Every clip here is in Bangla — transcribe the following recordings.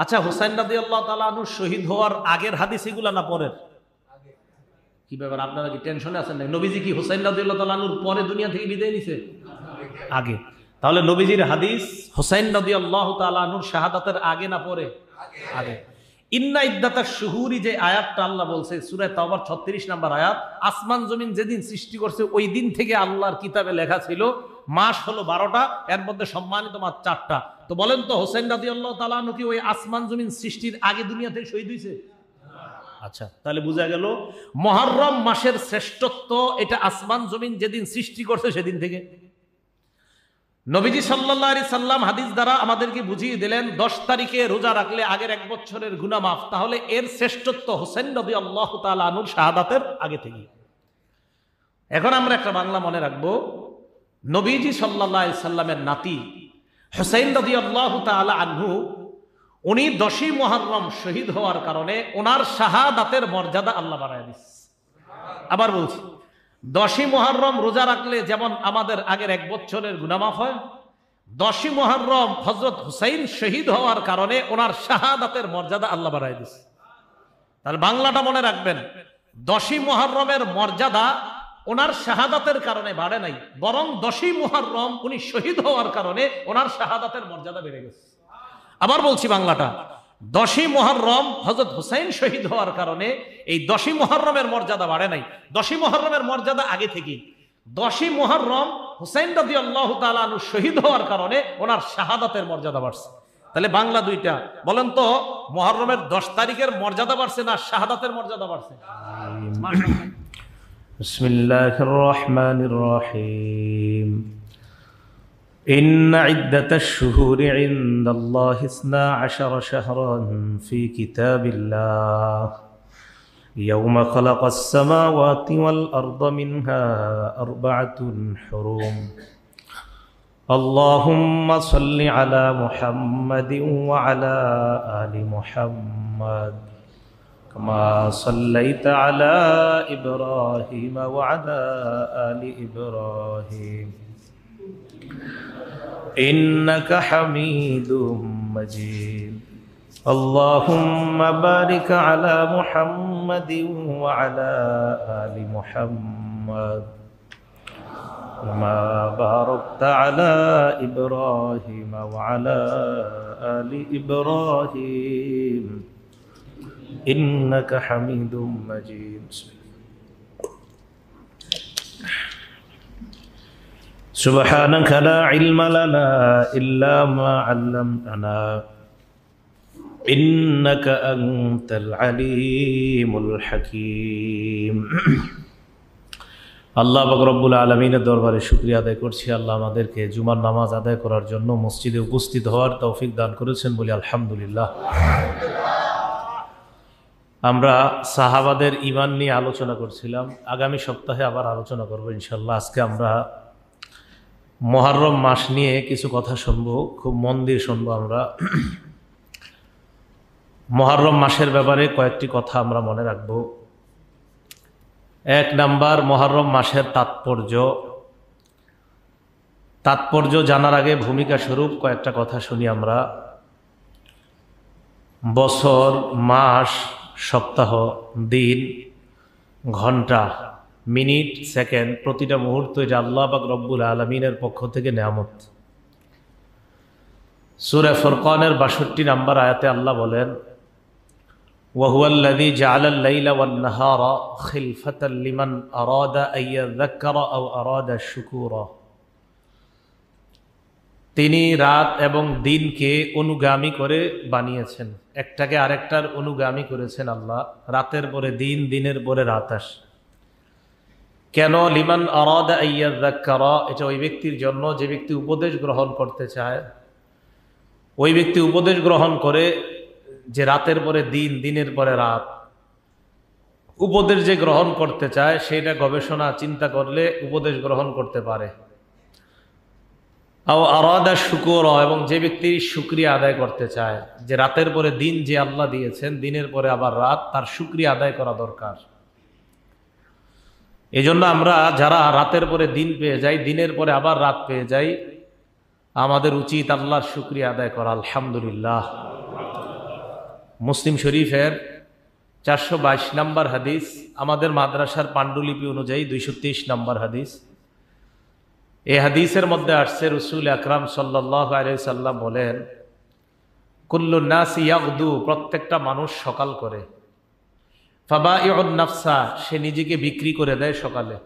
আচ্ছা, হুসাইন রাদিয়াল্লাহু তাআলা আনহু শহীদ হওয়ার আগের হাদিস এগুলা না পরের? কি ব্যাপার, আপনারা কি টেনশনে আছেন নাকি? নবীজি কি হুসাইন রাদিয়াল্লাহু তাআলা আনহুর পরে দুনিয়া থেকে বিদায় নিছে? আগে। তাহলে নবীজির হাদিস হুসাইন রাদিয়াল্লাহু তাআলা আনহুর শাহাদাতের আগে না পরে? আগে। ইন্না ইদ্দাতাশ শুহুরি যে আয়াতটা আল্লাহ বলছে সূরা তাওবার 36 নম্বর আয়াত, আসমান জমিন যেদিন সৃষ্টি করছে ওই দিন থেকে আল্লাহর কিতাবে লেখা ছিল মাস হলো 12টা, এর মধ্যে সম্মানিত মাস 4টা। তো বলেন তো হুসাইন রাদিয়াল্লাহু তাআলা আনহু কি ওই আসমান জমিন সৃষ্টির আগে দুনিয়া থেকে শহীদ হয়েছে? আচ্ছা, তাহলে বোঝা গেল মুহররম মাসের শ্রেষ্ঠত্ব এটা আসমান জমিন যেদিন সৃষ্টি করছে সেদিন থেকে। নবীজি সাল্লাল্লাহু আলাইহি সাল্লাম হাদিস দ্বারা আমাদেরকে বুঝিয়ে দিলেন 10 তারিখে রোজা রাখলে আগের এক বছরের গুনাহ মাফ। তাহলে এর শ্রেষ্ঠত্ব হুসাইন রাদিয়াল্লাহু তাআলা আনহুর শাহাদাতের আগে থেকে। এখন আমরা একটা বাংলা মনে রাখবো, নবীজি সাল্লাল্লাহু আলাইহি সাল্লামের নাতি হুসাইন রাদিয়াল্লাহু তাআলা আনহু উনি 10ই মুহররম শহীদ হওয়ার কারণে ওনার শাহাদাতের মর্যাদা আল্লাহ বাড়ায় দিয়েছে। আবার বলছি, 10ই মুহররম রোজা রাখলে যেমন আমাদের আগের এক বছরের গুনাহ মাফ হয়, 10ই মুহররম হযরত হুসাইন শহীদ হওয়ার কারণে ওনার শাহাদাতের মর্যাদা আল্লাহ বাড়ায় দিয়েছে। তাহলে বাংলাটা মনে রাখবেন, 10ই মুহররমের মর্যাদা ওনার শাহাদাতের কারণে বাড়ে নাই, বরং 10ই মুহররম উনি শহীদ হওয়ার কারণে ওনার শাহাদাতের মর্যাদা বেড়ে গেছে। আবার বলছি বাংলাটা, 10ই মুহররম হযরত হুসাইন শহীদ হওয়ার কারণে এই 10ই মুহররমের মর্যাদা বাড়ে নাই, 10ই মুহররমের মর্যাদা আগে থেকেই। 10ই মুহররম হুসাইন রাদিয়াল্লাহু তাআলা আনহু শহীদ হওয়ার কারণে ওনার শাহাদাতের মর্যাদা বাড়ছে। তাহলে বাংলা দুইটা বলেন তো, মুহররমের 10 তারিখের মর্যাদা বাড়ছে না শাহাদাতের মর্যাদা বাড়ছে? বিসমিল্লাহির রহমানির রহিম। إن عدة الشهور عند الله 12 شهرا في كتاب الله يوم خلق السماوات والأرض منها 4 حرم اللهم صل على محمد وعلى آل محمد كما صليت على إبراهيم وعلى آل إبراهيم إنك حميد مجيد اللهم بارك على محمد وعلى آل محمد كما باركت على إبراهيم وعلى آل إبراهيم إنك حميد مجيد سبحانك لا علم لنا إلا ما علمتنا إنك أنت العليم الحكيم আল্লাহ পাক রব্বুল আলামিনের দরবারে শুকরিয়া আদায় করছি, আল্লাহ আমাদেরকে জুমার নামাজ আদায় করার জন্য মসজিদে উপস্থিত হওয়ার তৌফিক দান করেছেন বলি আলহামদুলিল্লাহ। আমরা সাহাবাদের ঈমান নিয়ে আলোচনা করছিলাম, আগামী সপ্তাহে আবার আলোচনা করব ইনশাআল্লাহ। আজকে আমরা মুহররম মাস নিয়ে কিছু কথা শুনবো, খুব মন দিয়ে শুনবো। আমরা মুহররম মাসের ব্যাপারে কয়েকটি কথা আমরা মনে রাখব। 1 নাম্বার, মুহররম মাসের তাৎপর্য জানার আগে ভূমিকা স্বরূপ কয়েকটা কথা শুনি আমরা। বছর, মাস, সপ্তাহ, দিন, ঘন্টা, মিনিট, সেকেন্ড, প্রতিটা মুহূর্ত এটা আল্লাহ পাক রব্বুল আলামিনের পক্ষ থেকে নেয়ামত। সূরা ফুরকানের 62 নম্বর আয়াতে আল্লাহ বলেন, ওয়াহুয়াল্লাযী জাআলাল লাইলা ওয়ান নাহারা খিলফাতাল লিমান আরাদা আন ইয়াযাক্কারা আও আরাদা শুকুরা। তিনি রাত এবং দিনকে অনুগামী করে বানিয়েছেন, একটাকে আরেকটার অনুগামী করেছেন আল্লাহ। রাতের পরে দিন, দিনের পরে রাত আসে। কেন? লিমান আরাদা আন ইয়াযাক্কারা, এটা ওই ব্যক্তির জন্য যে ব্যক্তি উপদেশ গ্রহণ করতে চায়। ওই ব্যক্তি উপদেশ গ্রহণ করে যে রাতের পরে দিন, দিনের পরে রাত। উপদেশ যে গ্রহণ করতে চায় সেটা গবেষণা চিন্তা করলে উপদেশ গ্রহণ করতে পারে। আও আরাদা শুকুরা, এবং যে ব্যক্তি শুকরিয়া আদায় করতে চায় যে রাতের পরে দিন যে আল্লাহ দিয়েছেন, দিনের পরে আবার রাত, তার শুকরিয়া আদায় করা দরকার। এজন্য আমরা যারা রাতের পরে দিন পেয়ে যাই, দিনের পরে আবার রাত পেয়ে যাই, আমাদের উচিত আল্লাহর শুকরিয়া আদায় করা। আলহামদুলিল্লাহ। মুসলিম শরীফের 422 নম্বর হাদিস, আমাদের মাদ্রাসার পাণ্ডুলিপি অনুযায়ী 223 নম্বর হাদিস। এই হাদিসের মধ্যে আসছে রাসূল আকরাম সাল্লাল্লাহু আলাইহি সাল্লাম বলেন, কুল্লু নাস ইয়াগদু, প্রত্যেকটা মানুষ সকাল করে, ফাবাইউন নাফসা, সে নিজেকে বিক্রি করে দেয় সকালে।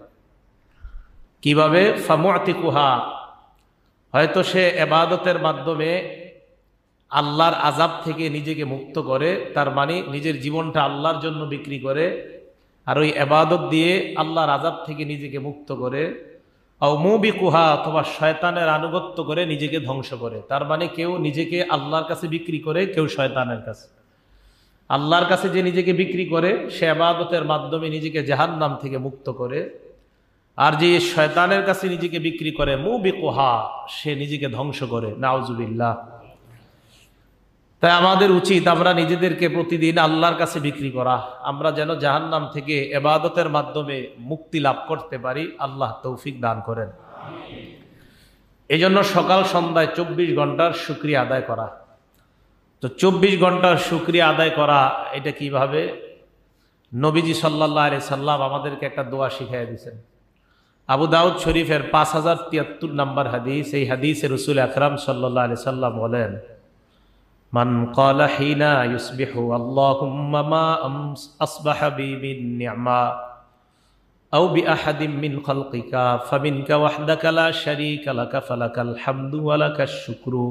কিভাবে? ফামুআতিকুহা, হয়তো সে ইবাদতের মাধ্যমে আল্লাহর আযাব থেকে নিজেকে মুক্ত করে, তার মানে নিজের জীবনটা আল্লাহর জন্য বিক্রি করে, আর ওই ইবাদত দিয়ে আল্লাহর আযাব থেকে নিজেকে মুক্ত করে। আও মুবিকুহা, অথবা শয়তানের আনুগত্য করে নিজেকে ধ্বংস করে। তার মানে কেউ নিজেকে আল্লাহর কাছে বিক্রি করে, কেউ শয়তানের কাছে। আল্লাহর কাছে যে নিজেকে বিক্রি করে সে ইবাদতের মাধ্যমে নিজেকে জাহান্নাম থেকে মুক্ত করে, আর যে শয়তানের কাছে নিজেকে বিক্রি করে মুবিকুহা, সে নিজেকে ধ্বংস করে। নাউজুবিল্লাহ। তাই আমাদের উচিত আমরা নিজেদেরকে প্রতিদিন আল্লাহর কাছে বিক্রি করা, আমরা যেন জাহান্নাম থেকে ইবাদতের মাধ্যমে মুক্তি লাভ করতে পারি। আল্লাহ তৌফিক দান করেন। এই জন্য সকাল সন্ধ্যায় 24 ঘন্টার শুকরিয়া আদায় করা। তো 24 ঘন্টার শুকরিয়া আদায় করা, এটা কিভাবে? নবীজি সাল্লাল্লাহু আলাইহি সাল্লাম আমাদেরকে একটা দোয়া শিখিয়ে দিয়েছেন। আবু দাউদ শরীফের 5073 নম্বর হাদিস। এই হাদিসে রাসূল আকরাম সাল্লাল্লাহু আলাইহি সাল্লাম বলেন, মান ক্বালা হিনা ইউসবিহু আল্লাহুম্মা মা আসবাহা বি মিন নি'মা আও বি আহাদিম মিন খালকিকা ফামিনকা ওয়াহদাকা লা শারীকা লাকা ফালাকাল হামদু ওয়া লাকাশ শুকরু।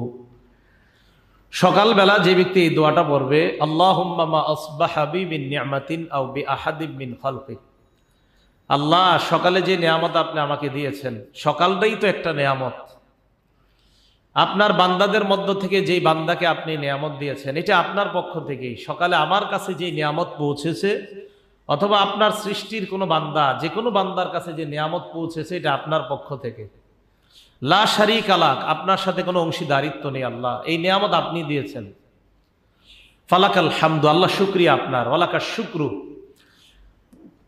সকালবেলা যে ব্যক্তি এই দোয়াটা পড়বে, আল্লাহুম্মা মা আসবাহা বি মিন নি'মাতিন আও বি আহাদিম মিন খালকিক, আল্লাহ সকালে যে নিয়ামত আপনি আমাকে দিয়েছেন, সকালটাই তো একটা নিয়ামত। আপনার বান্দাদের মধ্য থেকে যেই বান্দাকে আপনি নিয়ামত দিয়েছেন, এটা আপনার পক্ষ থেকেই। সকালে আমার কাছে যে নিয়ামত পৌঁছেছে, অথবা আপনার সৃষ্টির কোনো বান্দা, যে কোনো বান্দার কাছে যে নিয়ামত পৌঁছেছে, এটা আপনার পক্ষ থেকে। লা শারীকা লাক, আপনার সাথে কোনো অংশীদারিত্ব নেই আল্লাহ, এই নিয়ামত আপনি দিয়েছেন। ফালাকাল হামদু, আল্লাহ শুকরিয়া আপনার। ওয়ালাকাশ শুকরু,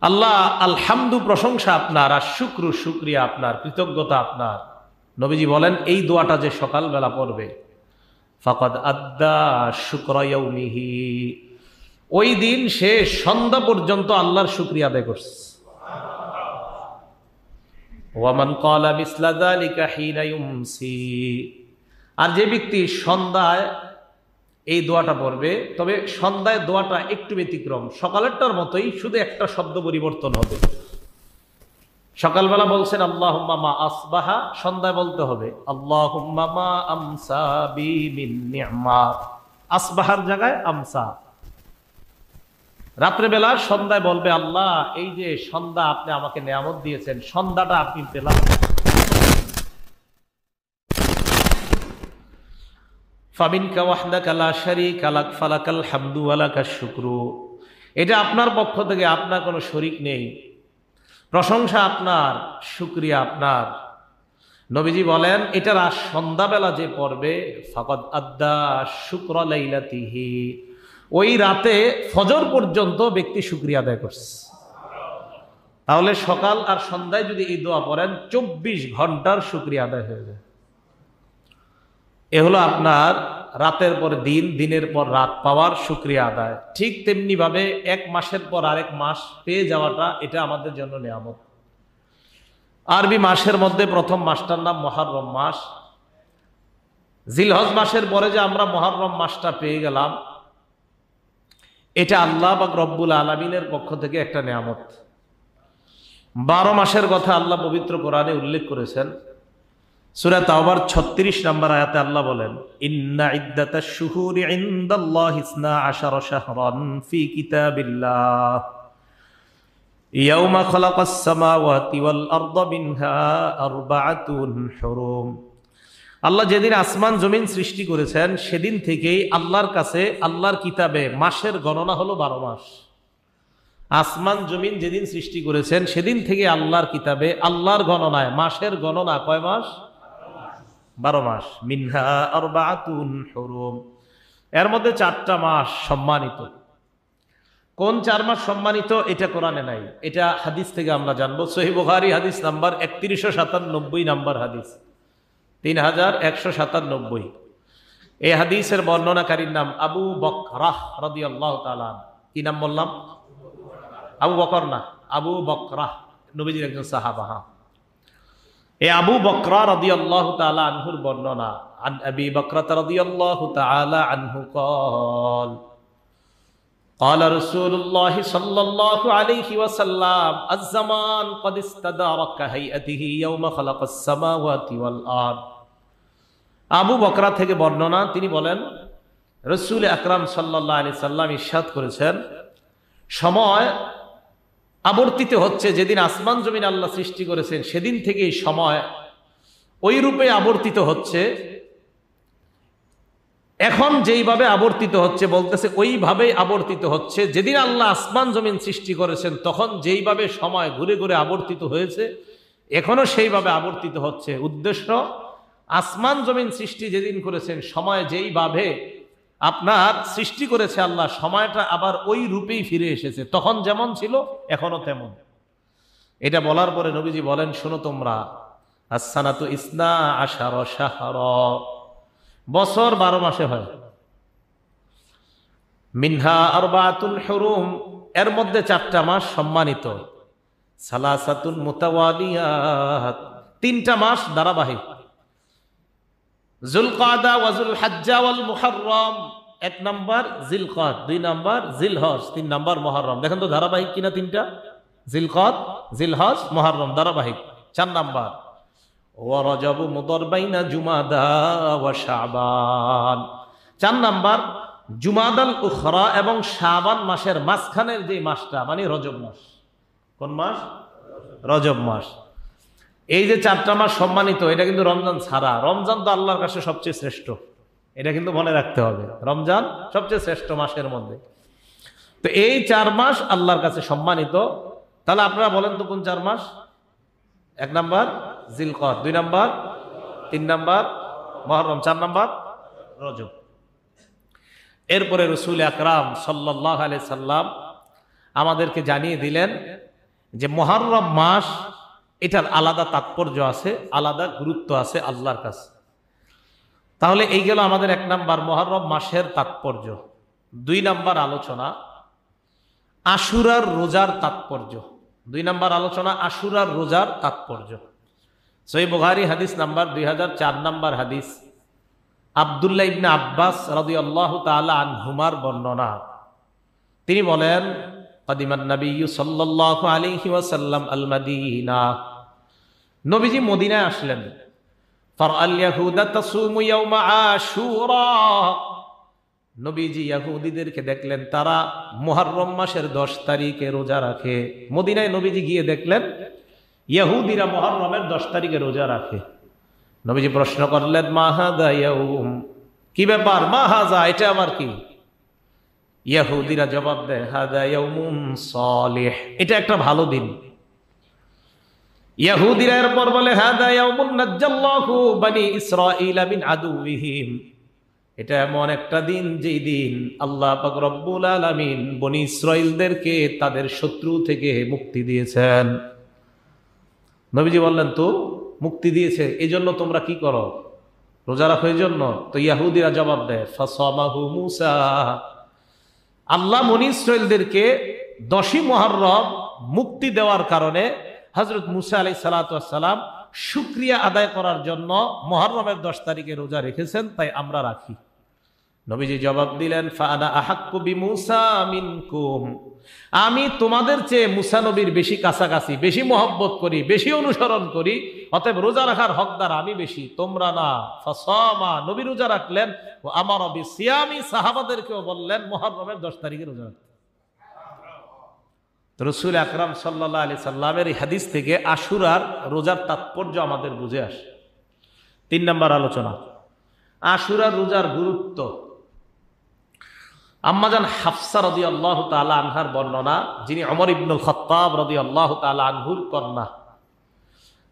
আল্লাহ আলহামদু প্রশংসা আপনার, আর শুক্রু শুকরিয়া আপনার, কৃতজ্ঞতা আপনার। নবীজি বলেন, এই দোয়াটা যে সকালবেলা পড়বে, ফাকাদ আদ্দা শুকরা ইয়াউমিহি, ওই দিন সে সন্ধ্যা পর্যন্ত আল্লাহর শুকরিয়া আদায় করছে। ওয়া মান ক্বালা মিসলা যালিকা হিনা ইউমসি, আর যে ব্যক্তি সন্ধ্যায় এই দোয়াটা পড়বে, তবে সন্ধ্যায় দোয়াটা একটু ব্যতিক্রম, সকালেরটার মতোই, শুধু একটা শব্দ পরিবর্তন হবে। সকালবেলা বলছেন আল্লাহুম্মা মা আসবাহা, সন্ধ্যায় বলতে হবে আল্লাহুম্মা মা আমসা বি মিন নি'মা, আসবাহার জায়গায় আমসা। রাত্রেবেলা সন্ধ্যায় বলবে, আল্লাহ এই যে সন্ধ্যা আপনি আমাকে নিয়ামত দিয়েছেন, সন্ধ্যাটা আপনি পেলাম। ফামিনকা ওয়াহদাকা লা শারীকা লাক ফালাকাল হামদু ওয়া লাকাশ শুকরু, এটা আপনার পক্ষ থেকে, আপনার কোনো শরীক নেই, প্রশংসা আপনার, শুকরিয়া আপনার। নবীজি বলেন, এটার সন্ধ্যাবেলা যে পড়বে, ফাকাদ আদ্দা শুকরা লাইলাতিহি, ওই রাতে ফজর পর্যন্ত ব্যক্তি শুকরিয়া আদায় করছে। তাহলে সকাল আর সন্ধ্যায় যদি এই দোয়া পড়েন, 24 ঘন্টার শুকরিয়া আদায় হয়ে যায়। এ হলো আপনার রাতের পর দিন, দিনের পর রাত পাওয়ার শুকরিয়া আদায়। ঠিক তেমনি ভাবে 1 মাসের পর আরেক মাস পেয়ে যাওয়াটা, এটা আমাদের জন্য নিয়ামত। আরবি মাসের মধ্যে প্রথম মাসটার নাম মুহররম মাস। জিলহজ মাসের পরে যে আমরা মুহররম মাসটা পেয়ে গেলাম, এটা আল্লাহ পাক রব্বুল আলামিনের পক্ষ থেকে একটা নিয়ামত। 12 মাসের কথা আল্লাহ পবিত্র কোরআনে উল্লেখ করেছেন। সূরা তাওবার 36 নম্বর আয়াতে আল্লাহ বলেন, ইন্না ইদ্দাতাশ শুহুরি ইনদাল্লাহি 12 শাহরান ফি কিতাবিল্লাহ ইয়াওমা খালাকাস সামাওয়াতি ওয়াল আরদা মিনহা আরবাআতুন হুরুম। আল্লাহ যেদিন আসমান জমিন সৃষ্টি করেছেন, সেদিন থেকেই আল্লাহর কাছে, আল্লাহর কিতাবে মাসের গণনা হলো 12 মাস। আসমান জমিন যেদিন সৃষ্টি করেছেন, সেদিন থেকে আল্লাহর কিতাবে, আল্লাহর গণনায় মাসের গণনা কয় মাস? 12 মাস। মিনহা আরবাআতুন হুরুম, এর মধ্যে 4টা মাস সম্মানিত। কোন 4 মাস সম্মানিত? এটা কোরআনে নাই, এটা হাদিস থেকে আমরা জানবো। সহিহ বুখারী হাদিস নাম্বার 3197 নম্বর হাদিস, 3197। এই হাদিসের বর্ণনাকারীর নাম আবু বকরাহ রাদিয়াল্লাহু তাআলা। কি নাম বললাম? আবু বকর না, আবু বকরাহ, নবীজির একজন সাহাবা। এই আবু বকরা রাদিয়াল্লাহু তাআলা আনহুর বর্ণনা, আন আবি বকরা রাদিয়াল্লাহু তাআলা আনহু قال قال رسول الله صلى الله عليه وسلم الزمان قد استدار كهيئته يوم خلق السماوات والارض। আবু বকরা থেকে বর্ণনা, তিনি বলেন রাসূল আকরাম সাল্লাল্লাহু আলাইহি সাল্লাম ইরশাদ করেছেন, সময় আবর্তিত হচ্ছে যেদিন আসমান জমিন আল্লাহ সৃষ্টি করেছেন সেদিন থেকেই সময় ওই রূপে আবর্তিত হচ্ছে। এখন যেইভাবে আবর্তিত হচ্ছে, বলতেছে ওইভাবেই আবর্তিত হচ্ছে যেদিন আল্লাহ আসমান জমিন সৃষ্টি করেছেন তখন যেইভাবে সময় ঘুরে ঘুরে আবর্তিত হয়েছে এখনো সেইভাবে আবর্তিত হচ্ছে। উদ্দেশ্য, আসমান জমিন সৃষ্টি যেদিন করেছেন সময় যেইভাবে আপনার সৃষ্টি করেছে আল্লাহ, সময়টা আবার ওই রূপেই ফিরে এসেছে, তখন যেমন ছিল এখনো তেমন। এটা বলার পরে নবীজি বলেন, শোনো তোমরা, আসসানাতু ইসনা আশারা শাহরা, বছর 12 মাসে হয়। মিনহা আরবাতুন হুরুম, এর মধ্যে 4টা মাস সম্মানিত। সালাসাতুন মুতাওয়ালিয়াত, 3টা মাস ধারাবাহিক। যুলকাদা ওয়া যুলহজ্জা ওয়াল মুহররম, 1 নাম্বার জিলকাদ, 2 নাম্বার জিলহজ, 3 নাম্বার মুহররম। দেখেন তো ধারাবাহিক কিনা 3টা? জিলকাদ, জিলহজ, মুহররম ধারাবাহিক। 4 নাম্বার ওয়া রজব মুদর বাইনা জুমাদা ওয়া শাবান, 4 নাম্বার জুমাদাল উখরা এবং শাবান মাসের মাঝখানের যে মাসটা, মানে রজব মাস। কোন মাস? রজব মাস। এই যে 4টা মাস সম্মানিত, এটা কিন্তু রমজান ছাড়া। রমজান তো আল্লাহর কাছে সবচেয়ে শ্রেষ্ঠ, এটা কিন্তু মনে রাখতে হবে। রমজান সবচেয়ে শ্রেষ্ঠ মাসের মধ্যে। তো এই 4 মাস আল্লাহর কাছে সম্মানিত। তাহলে আপনারা বলেন তো কোন 4 মাস? 1 নাম্বার জিলকদ, 2 নাম্বার, 3 নাম্বার মুহররম, 4 নাম্বার রজব। এরপরে রাসূল আকরাম সাল্লাল্লাহু আলাইহি সাল্লাম আমাদেরকে জানিয়ে দিলেন যে মুহররম মাস, এটার আলাদা তাৎপর্য আছে, আলাদা গুরুত্ব আছে আল্লাহর কাছে। তাহলে এই গেল আমাদের 1 নাম্বার মুহররম মাসের তাৎপর্য। 2 নাম্বার আলোচনা আশুরার রোজার তাৎপর্য। 2 নাম্বার আলোচনা আশুরার রোজার তাৎপর্য। সহিহ বুখারী হাদিস নাম্বার 2004 নাম্বার হাদিস, আব্দুল্লাহ ইবনে আব্বাস রাদিয়াল্লাহু তাআলা আনহুমার বর্ণনা। তিনি বলেন, কাদিমান নবিয়্যু সাল্লাল্লাহু আলাইহি ওয়াসাল্লাম আল মাদিনা, নবীজি মদিনায় আসলেন। ফারাল ইয়াহুদা তাসুমু ইয়াউমা আশুরা, নবীজি ইহুদিদেরকে দেখলেন তারা মুহররম মাসের 10 তারিখে রোজা রাখে। মদিনায় নবীজি গিয়ে দেখলেন ইহুদিরা মুহররমের 10 তারিখে রোজা রাখে। নবীজি প্রশ্ন করলেন, মা হাযা ইয়াউম, কি ব্যাপার? মা হাযা, এটা আমার কি? ইহুদিরা জবাব দেয়, হাযা ইয়াউমুন সালিহ, এটা একটা ভালো দিন। ইহুদিরা এরপর বলে, হাযা ইয়াউমুন নাজ্জাল্লাহু বনি ইসরাঈলা মিন আদুওয়িহিম, এটা এমন একটা দিন যেই দিন আল্লাহ পাক রব্বুল আলামিন বনি ইসরাঈলদেরকে তাদের শত্রু থেকে মুক্তি দিয়েছেন। নবীজি বললেন, তো মুক্তি দিয়েছে, এই জন্য তোমরা কি করো? রোজা রাখো এই জন্য? তো ইহুদিরা জবাব দেয়, ফাসামাহু মূসা, আল্লাহ বনি ইসরাঈলদেরকে 10ই মুহররম মুক্তি দেওয়ার কারণে হযরত মূসা আলাইহিস সালাতু ওয়াস সালাম শুকরিয়া আদায় করার জন্য মুহররমের 10 তারিখে রোজা রেখেছেন, তাই আমরা রাখি। নবীজি জবাব দিলেন, ফাআনা আহাক্কু বিমূসা মিনকুম, আমি তোমাদের চেয়ে মুসা নবীর বেশি কাছাকাছি, বেশি মহব্বত করি, বেশি অনুসরণ করি, অতএব রোজা রাখার হকদার আমি বেশি, তোমরা না। ফাসামা, নবী রোজা রাখলেন। ও আমারা বিসিয়ামি, সাহাবাদেরকেও বললেন মুহররমের 10 তারিখে রোজা রাখতে। রাসূল আকরাম সাল্লাল্লাহু আলাইহি সাল্লামের এই হাদিস থেকে আশুরার রোজার তাৎপর্য আমাদের বুঝে আসে। 3 নাম্বার আলোচনা আশুরার রোজার গুরুত্ব। আম্মাজান হাফসা রাদিয়াল্লাহু তাআলা আনহার বর্ণনা, যিনি ওমর ইবনুল খাত্তাব রাদিয়াল্লাহু তাআলা আনহুর কন্যা।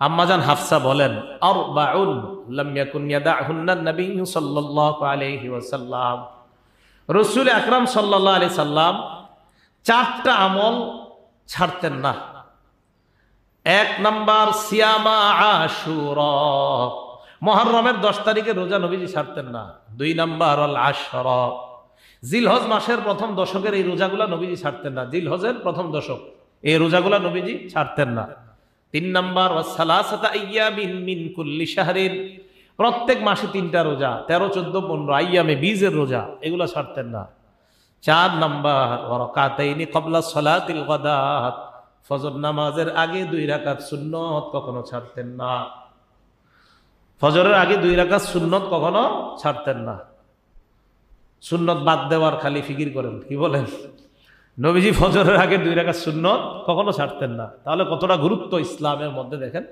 আম্মাজান হাফসা বলেন, আরবাউন লাম ইয়াকুন ইয়াদাহুন্না নবিয়্যু সাল্লাল্লাহু আলাইহি ওয়াসাল্লাম, রাসূল আকরাম সাল্লাল্লাহু আলাইহি সাল্লাম 4টা আমল ছাড়তেন না। 1 নাম্বার সিয়ামা আশুরা, মুহররমের 10 তারিখে রোজা নবীজি ছাড়তেন না। 2 নাম্বার আল আশরা, জিলহজ মাসের প্রথম দশকের এই রোজাগুলা নবীজি ছাড়তেন না। জিলহজের প্রথম দশক এই রোজাগুলা নবীজি ছাড়তেন না। 3 নাম্বার ওয়াস সালাসাতা আইয়ামিন মিন কুল্লি শাহরিন, প্রত্যেক মাসে 3টা রোজা, 13, 14, 15 আইয়ামে 20 রোজা, এগুলো ছাড়তেন না। 4 নাম্বার ওয়া রাকাতাইনি ক্বাবলা সালাতিল গাদাত, ফজর নামাজের আগে 2 রাকাত সুন্নত কখনো ছাড়তেন না। ফজরের আগে 2 রাকাত সুন্নত কখনো ছাড়তেন না। সুন্নত বাদ দেওয়ার খালি ফিকির করেন, কি বলেন? নবীজি ফজরের আগে 2 রাকাত সুন্নত কখনো ছাড়তেন না। তাহলে কতটা গুরুত্ব ইসলামের মধ্যে দেখেন।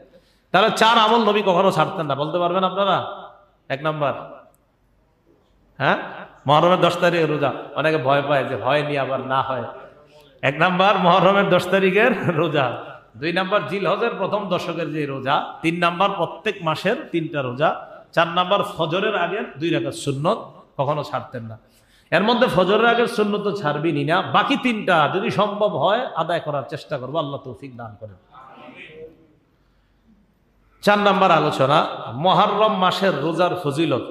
তাহলে 4 আমল নবী কখনো ছাড়তেন না, বলতে পারবেন আপনারা? 1 নাম্বার, হ্যাঁ, মুহররমের 10 তারিখের রোজা। অনেকে ভয় পায় যে হয় নি আবার না হয়। 1 নাম্বার মুহররমের 10 তারিখের রোজা। 2 নাম্বার জিলহজের প্রথম দশকের যে রোজা। 3 নাম্বার প্রত্যেক মাসের 3টা রোজা। 4 নাম্বার ফজরের আগের 2 রাকাত সুন্নত কখনো ছাড়তেন না। এর মধ্যে ফজরের আগের সুন্নত তো ছাড়বেনই না, বাকি 3টা যদি সম্ভব হয় আদায় করার চেষ্টা করবো, আল্লাহ তৌফিক দান করেন। 4 নাম্বার আলোচনা, মুহররম মাসের রোজার ফজিলত।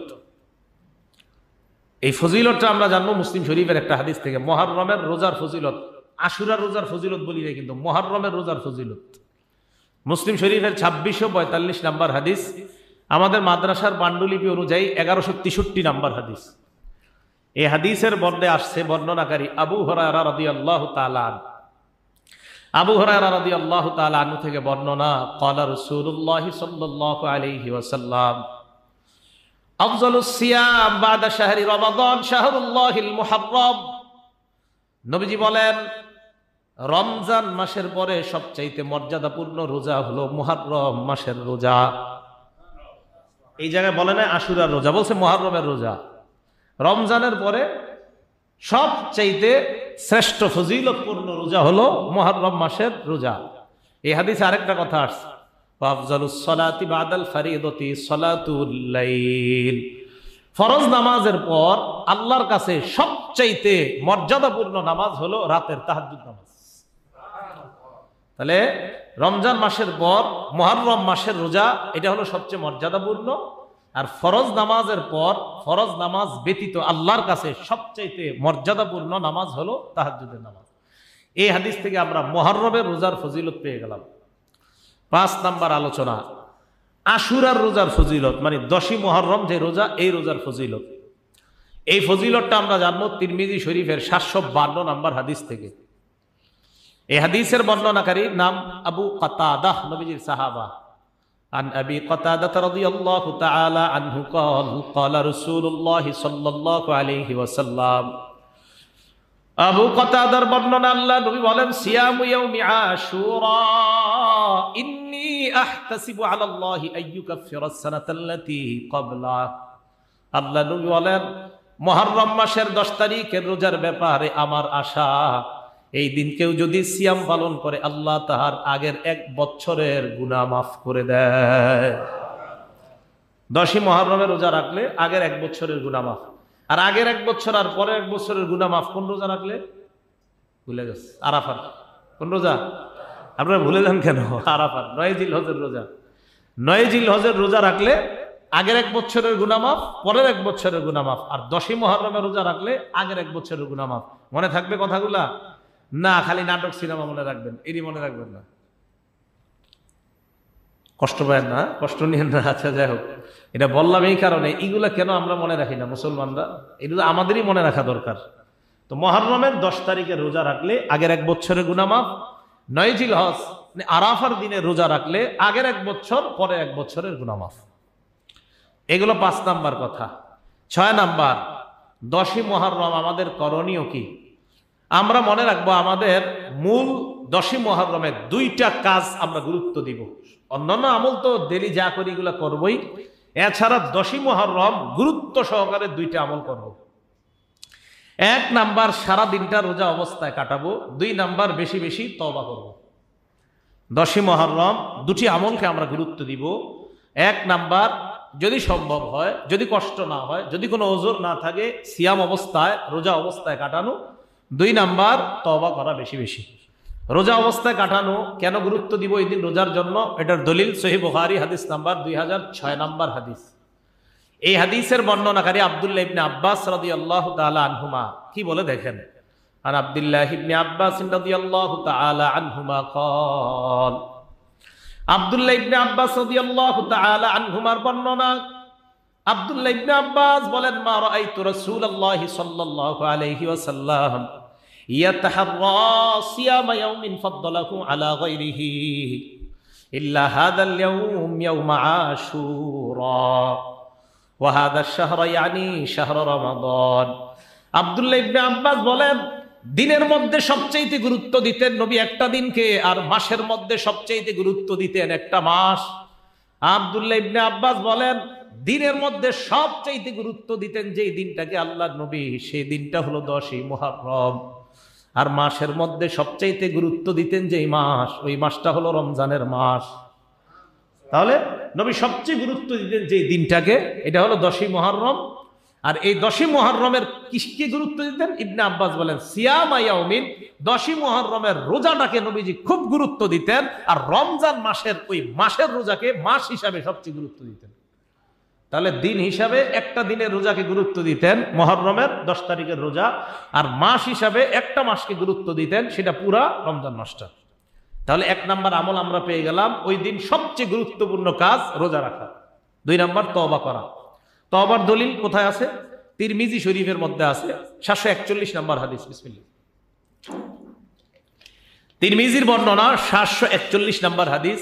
এই ফজিলতটা আমরা জানবো মুসলিম শরীফের একটা হাদিস থেকে। মুহররমের রোজার ফজিলত, আশুরার রোজার ফজিলত বলি না কিন্তু, মুহররমের রোজার ফজিলত মুসলিম শরীফের 2645 নাম্বার হাদিস, আমাদের মাদ্রাসার পাণ্ডুলিপি অনুযায়ী 1163 নাম্বার হাদিস। এই হাদিসের বর্ণে আসছে, বর্ণনাকারী আবু হুরায়রা রাদিয়াল্লাহু তাআলা আনহু। আবু হুরায়রা রাদিয়াল্লাহু তাআলা আনহু থেকে বর্ণনা, ক্বালা রাসূলুল্লাহ সাল্লাল্লাহু আলাইহি ওয়াসাল্লাম আফযালুস সিয়াম বাদা শাহরি রমাদান শাহরুল্লাহিল মুহাররম। নবীজি বলেন, রমজান মাসের পরে সবচাইতে মর্যাদাপূর্ণ রোজা হলো মুহররম মাসের রোজা। এই জায়গায় বলে না আশুরার রোজা, বলছে মুহররমের রোজা। রমজানের পরে সবচাইতে শ্রেষ্ঠ ফজিলতপূর্ণ রোজা হলো মুহররম মাসের রোজা। এই হাদিসে আরেকটা কথা আসছে, আফজালুস সালাতি বাদাল ফরিদতি সালাতুল লাইল। ফরজ নামাজের পর আল্লাহর কাছে সবচাইতে মর্যাদাপূর্ণ নামাজ হলো রাতের তাহাজ্জুদ নামাজ। তাহলে রমজান মাসের পর মুহররম মাসের রোজা, এটা হলো সবচেয়ে মর্যাদাপূর্ণ। আর ফরজ নামাজের পর ফরজ নামাজ ব্যতীত আল্লাহর কাছে সবচাইতে মর্যাদাপূর্ণ নামাজ হলো তাহাজ্জুদের নামাজ। এই হাদিস থেকে আমরা মুহররমের রোজার ফজিলত পেয়ে গেলাম। 5 নাম্বার আলোচনা, আশুরার রোজার ফজিলত, মানে 10ই মুহররম যে রোজা, এই রোজার ফজিলত। এই ফজিলতটা আমরা জানবো তিরমিজি শরীফের 752 নাম্বার হাদিস থেকে। এই হাদিসের বর্ণনাকারী নাম আবু কাতাদাহ, নবীজির সাহাবা। عن أبي قتادة رضي الله تعالى عنه قال قال رسول الله صلى الله عليه وسلم আবু কাতাদার বর্ণনা, আল্লাহ নবী বলেন, সিয়ামু ইয়াউমি আশুরা ইন্নী আহতাসিবু আলা আল্লাহি আইয়ুকাফিরা আস-সানাতাল্লাতী ক্বাবলা। আল্লাহ নবী বলেন, মুহররম মাসের 10 তারিখের রোজার ব্যাপারে আমার আশা, এই দিন কেউ যদি সিয়াম পালন করে আল্লাহ তাহার আগের 1 বছরের গুনাহ মাফ করে দেয়। 10ই মুহররমের রোজা রাখলে আগের 1 বছরের গুনাহ মাফ। আর আগের 1 বছর আর পরের 1 বছরের গুনাহ মাফ কোন রোজা রাখলে? ভুলে গেছে, আরাফার। কোন রোজা? আপনারা ভুলে যান কেন? আরাফার, 9 জিলহজের রোজা। 9 জিলহজের রোজা রাখলে আগের 1 বছরের গুনাহ মাফ, পরের 1 বছরের গুনাহ মাফ। আর 10ই মুহররমের রোজা রাখলে আগের 1 বছরের গুনাহ মাফ। মনে থাকবে কথাগুলা? না, খালি নাটক সিনেমা মনে রাখবেন, এরই মনে রাখবেন না। কষ্ট পায় না, কষ্ট নিয়েন না। আচ্ছা, যাই হোক, এটা বললাম এই কারণে, এইগুলা কেন আমরা মনে রাখি না মুসলমানরা, এগুলো আমাদেরই মনে রাখা দরকার। তো মুহররমের 10 তারিখে রোজা রাখলে আগের 1 বছরের গুনাহ মাফ। 9 জিলহজ মানে আরাফার দিনে রোজা রাখলে আগের 1 বছর, পরে 1 বছরের গুনাহ মাফ। এগুলো 5 নাম্বার কথা। 6 নাম্বার, 10ই মুহররম আমাদের করণীয় কি? আমরা মনে রাখবো আমাদের মূল 10ই মুহররমের 2টা কাজ আমরা গুরুত্ব দিব। অন্যান্য আমল তো ডেলি যা করি এগুলো করবই, এছাড়া 10ই মুহররম গুরুত্ব সহকারে 2টা আমল করব। 1 নাম্বার, সারা দিনটা রোজা অবস্থায় কাটাবো। 2 নাম্বার, বেশি বেশি তওবা করব। 10ই মুহররম 2টি আমলকে আমরা গুরুত্ব দিব। 1 নাম্বার, যদি সম্ভব হয়, যদি কষ্ট না হয়, যদি কোনো ওজর না থাকে, সিয়াম অবস্থায়, রোজা অবস্থায় কাটানো। 2 নাম্বার, তওবা করা বেশি বেশি। রোজা অবস্থায় কাটানো কেন গুরুত্ব দিব এই দিন রোজার জন্য? এটার দলিল সহিহ বুখারী হাদিস নাম্বার 2006 নম্বর হাদিস। এই হাদিসের বর্ণনাকারী আব্দুল্লাহ ইবনে আব্বাস রাদিয়াল্লাহু তাআলা আনহুমা কি বলে দেখেন। আর আব্দুল্লাহ ইবনে আব্বাস রাদিয়াল্লাহু তাআলা আনহুমা قال, আব্দুল্লাহ ইবনে আব্বাস রাদিয়াল্লাহু তাআলা আনহুমার বর্ণনা, আব্দুল্লাহ ইবনে আব্বাস বলেন, মা রাআইতু রাসূলুল্লাহি সাল্লাল্লাহু আলাইহি ওয়াসাল্লাম ইয়াতাহাররা সিয়ামা ইয়াউমিন ফাদ্দালাহু আলা গায়রিহি ইল্লা হাদাল ইয়াউম ইয়াউম আশুরা ওয়া হাদা আশ-শাহর ইয়ানি শাহর রমাদান। আব্দুল্লাহ ইবনে আব্বাস বলেন, দিনের মধ্যে সবচেয়ে গুরুত্ব দিতেন নবী একটা দিনকে, আর মাসের মধ্যে সবচেয়ে গুরুত্ব দিতেন একটা মাস। আব্দুল্লাহ ইবনে আব্বাস বলেন, দিনের মধ্যে সবচেয়ে গুরুত্ব দিতেন যেই দিনটাকে আল্লাহর নবী, সেই দিনটা হলো 10ই মুহররম। আর মাসের মধ্যে সবচেয়ে গুরুত্ব দিতেন যেই মাস, ওই মাসটা হলো রমজানের মাস। তাহলে নবী সবচেয়ে গুরুত্ব দিতেন যেই দিনটাকে, এটা হলো 10ই মুহররম। আর এই 10ই মুহররমের কিসকে গুরুত্ব দিতেন? ইবনে আব্বাস বলেন, সিয়ামা ইয়াউমিন, 10ই মুহররমের রোজাটাকে নবীজি খুব গুরুত্ব দিতেন। আর রমজান মাসের ওই মাসের রোজাকে মাস হিসাবে সবচেয়ে গুরুত্ব দিতেন। তাহলে দিন হিসাবে একটা দিনের রোজাকে গুরুত্ব দিতেন, মুহররমের 10 তারিখের রোজা। আর মাস হিসাবে একটা মাসকে গুরুত্ব দিতেন, সেটা পুরা রমজান মাসটা। তাহলে 1 নাম্বার আমল আমরা পেয়ে গেলাম, ওই দিন সবচেয়ে গুরুত্বপূর্ণ কাজ রোজা রাখা। 2 নাম্বার তওবা করা। তওবার দলিল কোথায় আছে? তিরমিজি শরীফের মধ্যে আছে 741 নম্বর হাদিস। বিসমিল্লাহ। তিরমিজির বর্ণনা 741 নম্বর হাদিস।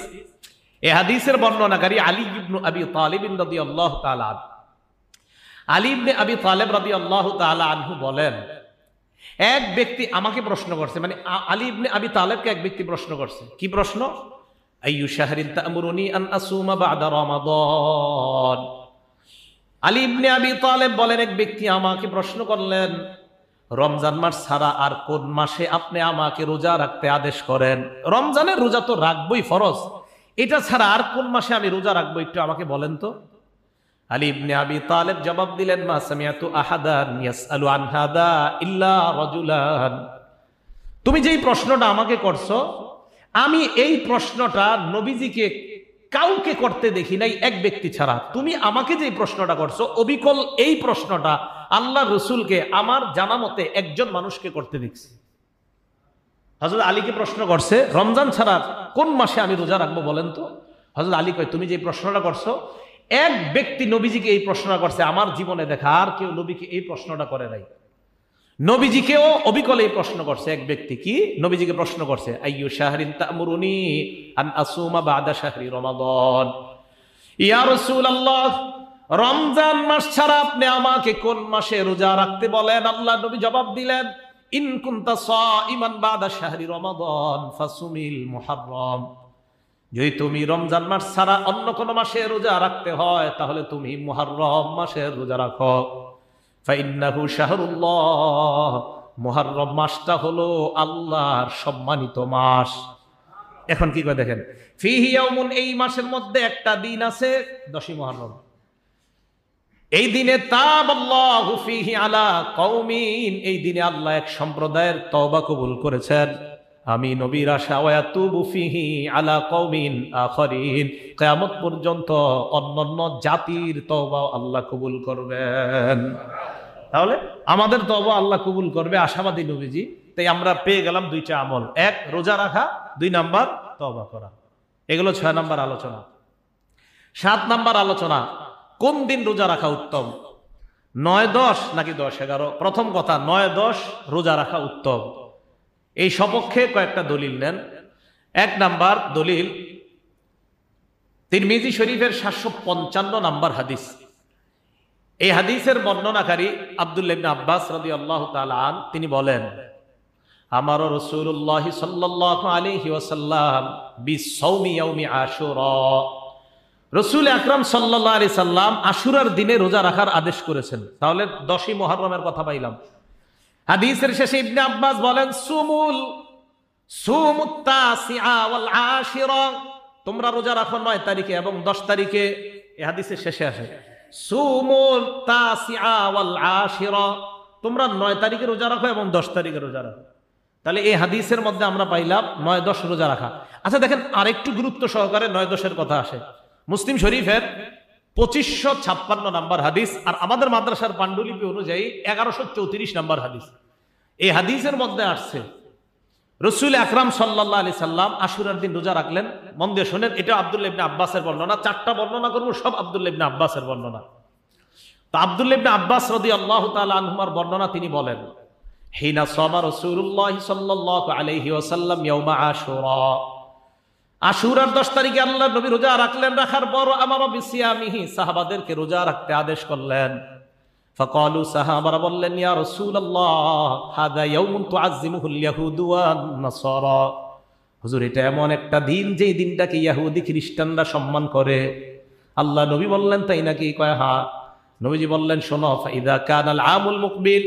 এই হাদিসের বর্ণনাকারী আলী ইবনে আবি তালিব রাদিয়াল্লাহু তাআলা আনহু। আলী ইবনে আবি তালিব রাদিয়াল্লাহু তাআলা আনহু বলেন, এক ব্যক্তি আমাকে প্রশ্ন করছে, মানে আলী ইবনে আবি তালিবকে এক ব্যক্তি প্রশ্ন করছে। কি প্রশ্ন? আইয়ু শাহরিন তা'মুরুনি আন আসুমা বা'দা রমাদান। আলী ইবনে আবি তালিব বলেন, এক ব্যক্তি আমাকে প্রশ্ন করলেন, রমজান মাস ছাড়া আর কোন মাসে আপনি আমাকে রোজা রাখতে আদেশ করেন? রমজানের রোজা তো রাখবই ফরজ, এটা ছাড়া আর কোন মাসে আমি রোজা রাখবো একটু আমাকে বলেন তো। আলী ইবনে আবি তালিব জবাব দিলেন, মা সামিআতু আহাদান ইয়াসআলু আন হাদা ইল্লা রাজুলান। তুমি যেই প্রশ্নটা আমাকে করছো, আমি এই প্রশ্নটা নবীজিকে কাউকে করতে দেখি নাই এক ব্যক্তি ছাড়া। তুমি আমাকে যে প্রশ্নটা করছো, অবিকল এই প্রশ্নটা আল্লাহ রসুলকে আমার জানা মতে একজন মানুষকে করতে দেখছি। হযরত আলীকে প্রশ্ন করছে, রমজান ছাড়া কোন মাসে আমি রোজা রাখবো বলেন তো। হযরত আলী কয়, তুমি যে প্রশ্নটা করছো, এক ব্যক্তি নবীজিকে এই প্রশ্নটা করছে, আমার জীবনে দেখা আর কেউ নবীকে এই প্রশ্নটা করে নাই। নবীজিকেও অবিকল এই প্রশ্ন করছে এক ব্যক্তি। কি? নবীজিকে প্রশ্ন করছে, আইয়ু শাহরিন তা'মুরুনি আন আসুমা বা'দা শাহরি রমাদান। ইয়া রাসূলুল্লাহ, রমজান মাস ছাড়া আপনি আমাকে কোন মাসে রোজা রাখতে বলেন? আল্লাহ নবী জবাব দিলেন, ইন কুনতা সাইমান বা'দা শাহরি রমাদান ফাসুমিল মুহররম। যদি তুমি রমজান মাস ছাড়া অন্য কোন মাসে রোজা রাখতে হয়, তাহলে তুমি মুহররম মাসের রোজা রাখো। ফাইন্নাহু শাহরুল্লাহ, মুহররম মাসটা হলো আল্লাহর সম্মানিত মাস। এখন কি করে দেখেন, ফিহি ইয়াউমুন, এই মাসের মধ্যে একটা দিন আছে 10ই মুহররম। এই দিনে তাবাল্লাহু ফিহি আলা কওমিন, এই দিনে আল্লাহ এক সম্প্রদায়ের তওবা কবুল করেছেন। আমি নবীর আশা ওয়াতুবু ফিহি আলা কওমিন আখরিন, কিয়ামত পর্যন্ত অন্যান্য জাতির তওবা আল্লাহ কবুল করবেন। তাহলে আমাদের তওবা আল্লাহ কবুল করবে আশাবাদী নবীজি। তাই আমরা পেয়ে গেলাম 2টা আমল, 1 রোজা রাখা, 2 নাম্বার তওবা করা। এগুলো 6 নাম্বার আলোচনা। 7 নাম্বার আলোচনা, কোন দিন রোজা রাখা উত্তম? 9-10 নাকি 10-11? প্রথম কথা, 9-10 রোজা রাখা উত্তম। এই সপক্ষে কয়েকটা দলিল নেন। 1 নাম্বার দলিল তিরমিজি শরীফের 755 নাম্বার হাদিস। এই হাদিসের বর্ণনাকারী আব্দুল্লাহ ইবনে আব্বাস রাদিয়াল্লাহু তাআলা আন, তিনি বলেন, আমার রাসূলুল্লাহ সাল্লাল্লাহু আলাইহি ওয়াসাল্লাম বিসাওমি ইয়াউমি আশুরা। রাসূল আকরাম সাল্লাল্লাহু আলাইহি সাল্লাম আশুরার দিনে রোজা রাখার আদেশ করেছেন। তাহলে 10ই মুহররমের কথা পাইলাম। হাদিসের শেষে ইবনে আব্বাস বলেন, সুমুত তাসিআ ওয়াল আশিরা, তোমরা রোজা রাখো 9 তারিখে এবং 10 তারিখে। এই হাদিসের শেষে আসে সুমুত তাসিআ ওয়াল আশিরা, তোমরা 9 তারিখে রোজা রাখো এবং 10 তারিখে রোজা রাখো। তাহলে এই হাদিসের মধ্যে আমরা পাইলাম 9-10 রোজা রাখা। আচ্ছা দেখেন, আরেকটু গুরুত্ব সহকারে 9-10-এর কথা আসে। মুসলিম শরীফের 2556 নম্বর হাদিস, আর আমাদের মাদ্রাসার পাণ্ডুলিপি অনুযায়ী 1134 নম্বর হাদিস। এই হাদিসের মধ্যে আসছে রাসূল আকরাম সাল্লাল্লাহু আলাইহি সাল্লাম আশুরার দিন রোজা রাখলেন। মন দিয়ে শোনেন, এটা আব্দুল্লাহ ইবনে আব্বাসের বর্ণনা। 4টা বর্ণনা করব, সব আব্দুল্লাহ ইবনে আব্বাসের বর্ণনা। তো আব্দুল্লাহ ইবনে আব্বাস রাদিয়াল্লাহু তাআলা আনহুমার বর্ণনা, তিনি বলেন, হিনা সামা রাসূলুল্লাহ সাল্লাল্লাহু আলাইহি ওয়াসাল্লাম ইয়াউমা আশুরা, আশুরার 10 তারিখে আল্লাহর নবী রোজা রাখলেন। রাখার পর আমারা বিসিয়ামিহি, সাহাবাদেরকে রোজা রাখতে আদেশ করলেন। ফাকালু, সাহাবারা বললেন, ইয়া রাসূলুল্লাহ হাদা ইয়াউমুন তুআজ্জিমুহুল ইয়াহুদু ওয়ান নাসারা, হুজুর এটা এমন একটা দিন যেই দিনটাকে ইহুদি খ্রিস্টানরা সম্মান করে। আল্লাহ নবী বললেন, তাই নাকি? কয় হ্যাঁ। নবীজি বললেন, শোনো, ফাইদা কানাল আমুল মুকবিল,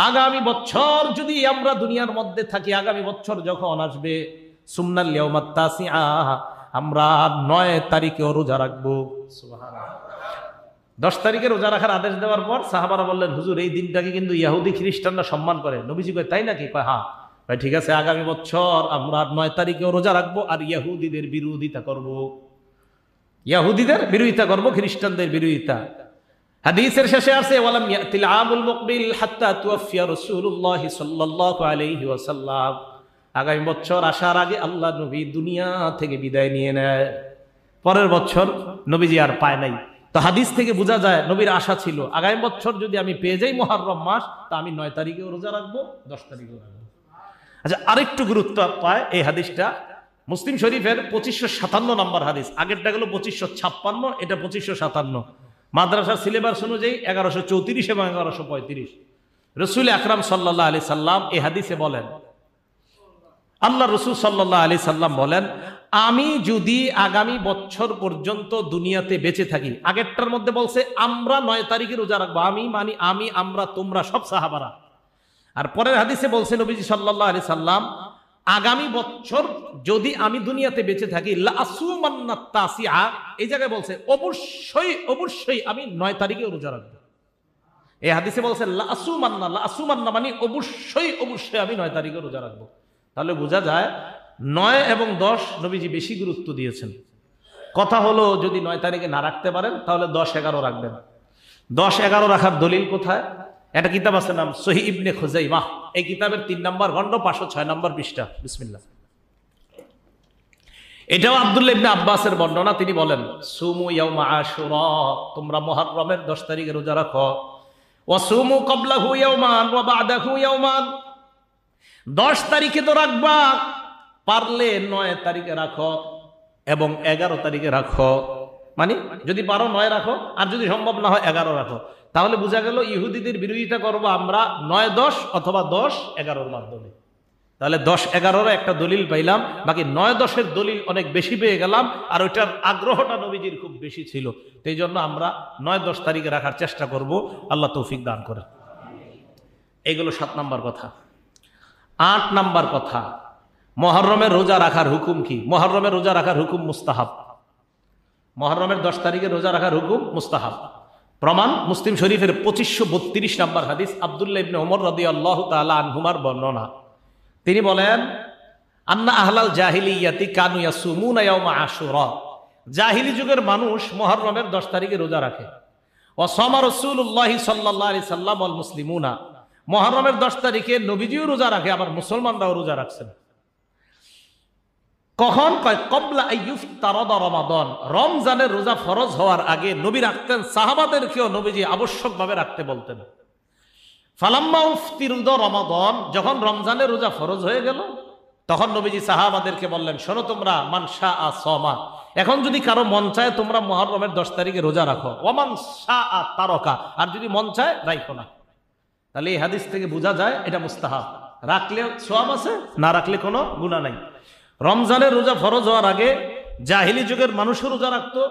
আগামী বছর যদি আমরা দুনিয়ার মধ্যে থাকি, আগামী বছর যখন আসবে, সুমনাল ইয়াউমাত তাসিআ, আমরা 9 তারিখেও রোজা রাখবো। সুবহানাল্লাহ। 10 তারিখে রোজা রাখার আদেশ দেওয়ার পর সাহাবারা বললেন, হুজুর এই দিনটাকে কিন্তু ইহুদি খ্রিস্টানরা সম্মান করে। নবীজি কয়, তাই নাকি? কয় হ্যাঁ। ভাই ঠিক আছে, আগামী বছর আমরা 9 তারিখেও রোজা রাখবো, আর ইহুদিদের বিরোধিতা করব, ইহুদিদের বিরোধিতা করব, খ্রিস্টানদের বিরোধিতা। হাদিসের শেষে আছে, ওয়ালাম ইয়াতিল আমুল মুকবিল হাত্তা তুওয়াফিয়া রাসূলুল্লাহ সাল্লাল্লাহু আলাইহি ওয়াসাল্লাম, আগামী বছর আসার আগে আল্লাহ নবী দুনিয়া থেকে বিদায় নিয়ে নেয়। পরের বছর নবীজি আর পায় নাই। তো হাদিস থেকে বোঝা যায় নবীর আশা ছিল, আগামী বছর যদি আমি পেয়ে যাই মুহররম মাস, তা আমি 9 তারিখেও রোজা রাখবো, 10 তারিখেও রাখবো। আচ্ছা, আরেকটু গুরুত্ব পায় এই হাদিসটা মুসলিম শরীফের 2557 নম্বর হাদিস। আগেরটা গেল 2556, এটা 2557। মাদ্রাসার সিলেবাস অনুযায়ী 1134 এবং 1135। রাসূল আকরাম সাল্লাল্লাহু আলাইহি সাল্লাম এই হাদিসে বলেন, আল্লাহ রাসূল সাল্লাল্লাহু আলাইহি সাল্লাম বলেন, আমি যদি আগামী বছর পর্যন্ত দুনিয়াতে বেঁচে থাকি, আগেরটার মধ্যে বলছে আমরা 9 তারিখে রোজা রাখবো, আমি মানে আমি, আমরা, তোমরা, সব সাহাবারা। আর পরের হাদিসে বলছে নবীজি সাল্লাল্লাহু আলাইহি সাল্লাম, আগামী বছর যদি আমি দুনিয়াতে বেঁচে থাকি, লা আসুমান্নাত তাসিআ, এই জায়গায় বলছে অবশ্যই অবশ্যই আমি 9 তারিখে রোজা রাখবো। এই হাদিসে বলছে লা আসুমান্না মানে অবশ্যই অবশ্যই আমি 9 তারিখে রোজা রাখবো। তাহলে বোঝা যায় 9 এবং 10 নবীজি বেশি গুরুত্ব দিয়েছেন। কথা হলো, যদি 9 তারিখে না রাখতে পারেন তাহলে 10-11 রাখবেন। 10-11 রাখার দলিল কোথায়? একটা কিতাব আছে, নাম সহিহ ইবনে খুজাইমাহ। এই কিতাবের 3 নম্বর খণ্ড 506 নম্বর পৃষ্ঠা। বিসমিল্লাহ। এটাও আব্দুল্লাহ ইবনে আব্বাসের বর্ণনা। তিনি বলেন, সুমু ইয়াউমা আশুরা, তোমরা মুহররমের 10 তারিখে রোজা রাখো। ওয়া সুমু ক্বাবলাহু ইয়াউমান ওয়া বা'দাহু ইয়াউমান, 10 তারিখে তো রাখবা, পারলে 9 তারিখে রাখো এবং 11 তারিখে রাখো। মানে যদি পারো 9 রাখো, আর যদি সম্ভব না হয় 11 রাখো। তাহলে বোঝা গেল ইহুদিদের বিরোধিতা করবো আমরা 9-10 অথবা 10-11-র মাধ্যমে। তাহলে 10-11-র একটা দলিল পাইলাম, বাকি 9-10-এর দলিল অনেক বেশি পেয়ে গেলাম, আর ওইটার আগ্রহটা নবীজির খুব বেশি ছিল। সেই জন্য আমরা 9-10 তারিখে রাখার চেষ্টা করব। আল্লাহ তৌফিক দান করে। এইগুলো 7 নম্বর কথা। 8 নম্বর কথা, মুহররমের রোজা রাখার হুকুম কি? মুহররমের রোজা রাখার হুকুম মুস্তাহাব। মুহররমের 10 তারিখে রোজা রাখার হুকুম মুস্তাহাব। প্রমাণ মুসলিম শরীফের 2532 নম্বর হাদিস, আব্দুল্লাহ ইবনে ওমর রাদিয়াল্লাহু তাআলা আনহুমার বর্ণনা। তিনি বলেন, আন্না আহলাল জাহিলিয়াতি কানু ইয়াসুমুনা ইয়াউমা আশুরা, জাহিলি যুগের মানুষ মুহররমের 10 তারিখে রোজা রাখে। ওয়া সামা রাসূলুল্লাহি সাল্লাল্লাহু আলাইহি সাল্লাম ওয়াল মুসলিমুনা, মুহররমের 10 তারিখে নবীজিও রোজা রাখে, আবার মুসলমানরাও রোজা রাখছেন। কখন? কয় কবলা আইয়ুফতারাদা রমাদান, রমজানের রোজা ফরজ হওয়ার আগে নবী রাখতেন, সাহাবাদেরকেও নবীজি আবশ্যকভাবে রাখতে বলতেন। ফালাম্মা উফতিরুদা রমাদান, যখন রমজানের রোজা ফরজ হয়ে গেল, তখন নবীজি সাহাবাদেরকে বললেন, শোনো তোমরা, মান শাআ সামা, এখন যদি কারো মন চায় তোমরা মুহররমের 10 তারিখে রোজা রাখো, ওয়ামান শাআ তারাকা, আর যদি মন চায় রাখো না। তাহলে এই হাদিস থেকে বোঝা যায় এটা মুস্তাহাব, রাখলে সওয়াব আছে, না রাখলে কোনো গুনাহ নাই। রমজানের রোজা ফরজ হওয়ার আগে জাহিলি যুগের মানুষও রোজা রাখতো,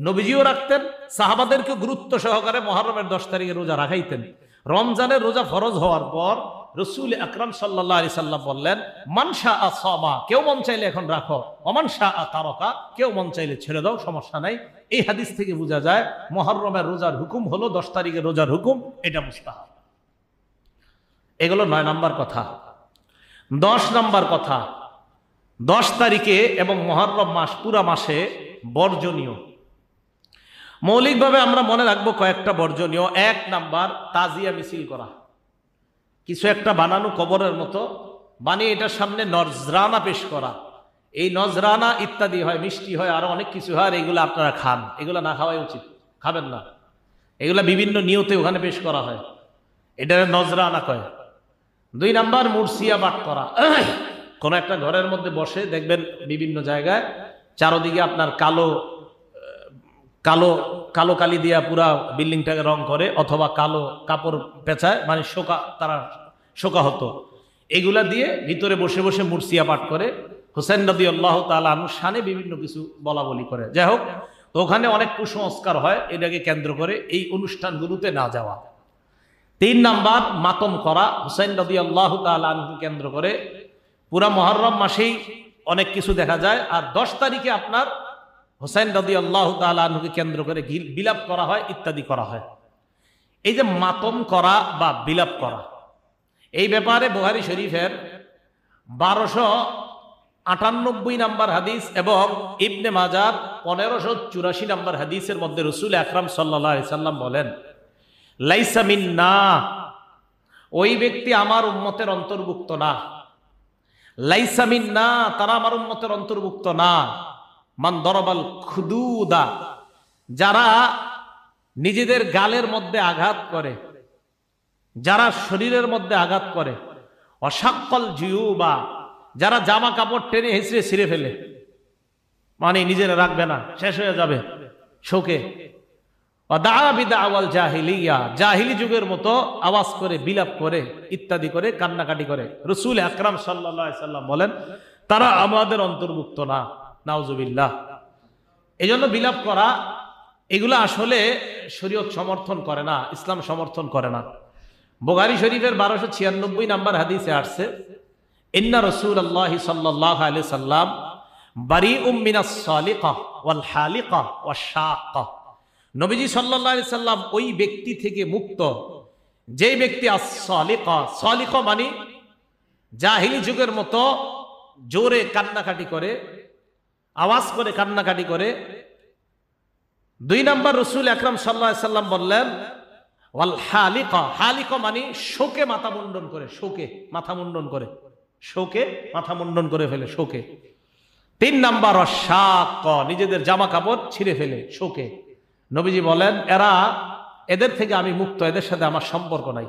নবীজিও রাখতেন, সাহাবাদেরকে গুরুত্ব সহকারে মুহররমের 10 তারিখে রোজা রাখাইতেন। রমজানের রোজা ফরজ হওয়ার পর রাসূল আকরাম সাল্লাল্লাহু আলাইহি সাল্লাম বললেন, মান শাআ সামা, কেউ মন চাইলে এখন রাখো, ওমান শাআ তারাকা, কেউ মন চাইলে ছেড়ে দাও, সমস্যা নাই। এই হাদিস থেকে বোঝা যায় মুহররমের রোজার হুকুম হলো 10 তারিখের রোজার হুকুম, এটা মুস্তাহাব। এগুলো 9 নম্বর কথা। 10 নম্বর কথা, 10 তারিখে এবং মুহররম মাস পুরা মাসে বর্জনীয়, মৌলিকভাবে আমরা মনে রাখবো কয়েকটা বর্জনীয়। 1 নাম্বার, তাজিয়া মিছিল করা, কিছু একটা বানানো কবরের মতো বানিয়ে এটার সামনে নজরানা পেশ করা। এই নজরানা ইত্যাদি হয়, মিষ্টি হয়, আরো অনেক কিছু হয়, এগুলো আপনারা খান। এগুলো না খাওয়াই উচিত, খাবেন না। এগুলা বিভিন্ন নিয়তে ওখানে পেশ করা হয়, এটা নজরানা কয়। 2 নাম্বার, মুরসিয়া পাঠ করা। কোন একটা ঘরের মধ্যে বসে দেখবেন বিভিন্ন জায়গায় চারদিকে আপনার কালো কালো কালো কালি দিয়া পুরা বিল্ডিংটাকে রং করে, অথবা কালো কাপড় পেঁচায়, মানে তারা শোকা হতো, এগুলা দিয়ে ভিতরে বসে বসে মুরসিয়া পাঠ করে, হুসাইন রাদিয়াল্লাহু তাআলা আনহু শানে বিভিন্ন কিছু বলা বলি করে। যাই হোক, তো ওখানে অনেক কুসংস্কার হয়, এটাকে কেন্দ্র করে এই অনুষ্ঠানগুলোতে না যাওয়া। 3 নাম্বার, মাতম করা, হুসাইন রাদিয়াল্লাহু তাআলা আনহু কেন্দ্র করে। পুরা মুহররম মাসেই অনেক কিছু দেখা যায়। আর 10 তারিখে আপনার হুসাইন রাদিয়াল্লাহু তাআলা আনহুকে কেন্দ্র করে বিলাপ করা হয়, ইত্যাদি করা হয়। এই যে মাতম করা বা বিলাপ করা, এই ব্যাপারে বুখারী শরীফের 1298 নাম্বার হাদিস এবং ইবনে মাজার 1584 নাম্বার হাদিসের মধ্যে রাসূল আকরাম সাল্লাল্লাহু আলাইহি সাল্লাম বলেন, লাইসা মিন্না, ওই ব্যক্তি আমার উম্মতের অন্তর্ভুক্ত না। লাইসা মিন্না, তারা আমার উম্মতের অন্তর্ভুক্ত না। মান দরবাল খুদুদা, যারা নিজেদের গালের মধ্যে আঘাত করে, যারা শরীরের মধ্যে আঘাত করে, অসাক্কল জিউবা, যারা জামা কাপড় টেনে হেঁচড়ে ছিঁড়ে ফেলে, মানে নিজেরা রাখবে না, শেষ হয়ে যাবে শোকে। জাহিলি যুগের মতো আওয়াজ করে, বিলাপ করে, ইত্যাদি করে, কান্নাকাটি করে। রাসূল আকরাম সাল্লাল্লাহু আলাইহি সাল্লাম বলেন, তারা আমাদের অন্তর্ভুক্ত না। নাউজুবিল্লাহ। এই জন্য বিলাপ করা, এগুলো আসলে শরীয়ত সমর্থন করে না, ইসলাম সমর্থন করে না। বুখারী শরীফের 1296 নাম্বার হাদিসে আসছে, ইন্না রাসূলুল্লাহি সাল্লাল্লাহু আলাইহি সাল্লাম বারিউম মিনাস সালিকা ওয়াল হালিকা ওয়াশ শাক্কা, নবীজি সাল্লাল্লাহু আলাইহি সাল্লাম ওই ব্যক্তি থেকে মুক্ত, যে ব্যক্তি আস-সালিকা, সালিকা মানে জাহিলি যুগের মতো জোরে কান্নাকাটি করে, আওয়াজ করে কান্নাকাটি করে। 2 নাম্বার, রাসূল আকরাম সাল্লাল্লাহু আলাইহি সাল্লাম বললেন, ওয়াল হালিকা, হালিকা মানে শোকে মাথা মুন্ডন করে, শোকে মাথা মুন্ডন করে, শোকে মাথা মুন্ডন করে ফেলে, শোকে। 3 নাম্বার, শাক্কা, নিজেদের জামা কাপড় ছিঁড়ে ফেলে শোকে। নবীজি বলেন, এদের থেকে আমি মুক্ত, এদের সাথে আমার সম্পর্ক নাই।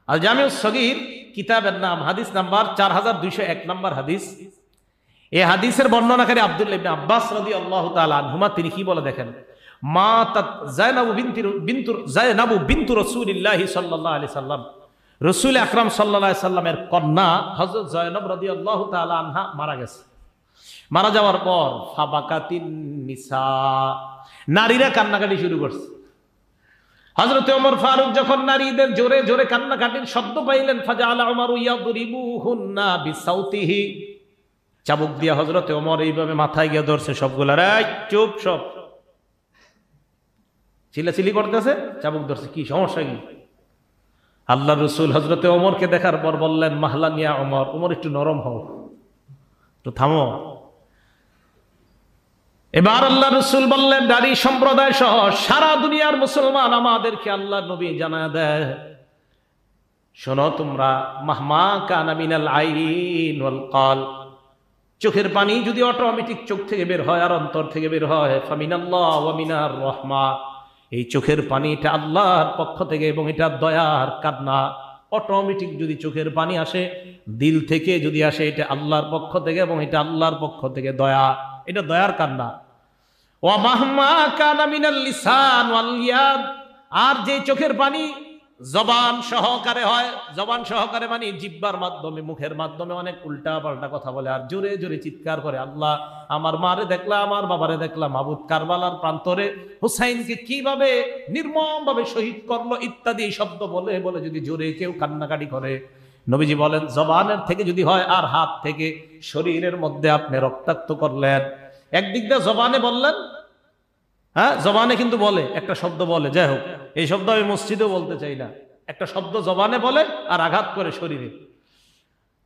আল জামিউস সগীর কিতাবের নাম, হাদিস নাম্বার 4201 নাম্বার হাদিস। এই হাদিসের বর্ণনাকারী আব্দুল্লাহ ইবনে আব্বাস রাদিয়াল্লাহু তাআলা আনহুমা, তিনি কি বলে দেখেন, মাতাত যায়নাবু বিনতু রাসূলিল্লাহি সাল্লাল্লাহু আলাইহি সাল্লাম, রাসূল আকরাম সাল্লাল্লাহু আলাইহি সাল্লামের কন্যা হযরত যায়নাব রাদিয়াল্লাহু তাআলা আনহা মারা গেছে। মারা যাওয়ার পর ফাবাকাতিন নিসা, নারীরা কান্নাকাটি শুরু করছে। হযরত ওমর ফারুক যখন নারীদের জোরে জোরে কান্নাকাটির শব্দ পাইলেন, ফাজাআলা উমারু ইয়াদরিবুহুন্না বিসাউতিহি, চাবুক দিয়া হযরত ওমর এইভাবে মাথায় গিয়ে ধরছে সবগুলার, এই চুপ, সব চিল্লাচিল্লি করতেছে, চাবুক ধরছে, কি সমস্যা কি? আল্লাহর রাসূল হযরত ওমরকে দেখার পর বললেন, মাহলান ইয়া ওমর, ওমর একটু নরম হও, একটু থামো। এবার আল্লাহ রাসূল বললেন, নারী সম্প্রদায় সহ সারা দুনিয়ার মুসলমান আমাদেরকে আল্লাহর নবী জানায় দেয়, শোনো তোমরা, মাহমা কানা মিনাল আইন ওয়াল কাল, চোখের পানি যদি অটোমেটিক চোখ থেকে বের হয় আর অন্তর থেকে বের হয়, ফামিনাল্লাহ ওয়া মিনার রাহমা, এই চোখের পানি এটা আল্লাহর পক্ষ থেকে এবং এটা দয়ার কান্না। অটোমেটিক যদি চোখের পানি আসে দিল থেকে, যদি আসে, এটা আল্লাহর পক্ষ থেকে এবং এটা আল্লাহর পক্ষ থেকে দয়া, এটা দয়ার কান্না। ওয়া মাহমা কানা মিনাল লিসান ওয়াল ইয়াদ, আর যে চোখের পানি জবান সহকারে হয়, জবান সহকারে মানে জিহ্বার মাধ্যমে, মুখের মাধ্যমে অনেক উল্টা পাল্টা কথা বলে আর জোরে জোরে চিৎকার করে, আল্লাহ আমার মারে দেখলাম, আমার বাবারে দেখলাম, মাবুদ কারবালার প্রান্তরে হুসাইনকে কিভাবে নির্মম ভাবে শহীদ করলো, ইত্যাদি শব্দ বলে বলে যদি জোরে কেউ কান্নাকাটি করে, নবীজি বলেন, জবানের থেকে যদি হয় আর হাত থেকে, শরীরের মধ্যে আপনি রক্তাক্ত করলেন। একদিক দিয়ে জবানে বললেন, হ্যাঁ জবানে কিন্তু বলে, একটা শব্দ বলে, যাই হোক এই শব্দ আমি মসজিদেও বলতে চাই না, একটা শব্দ জবানে বলে আর আঘাত করে শরীরে।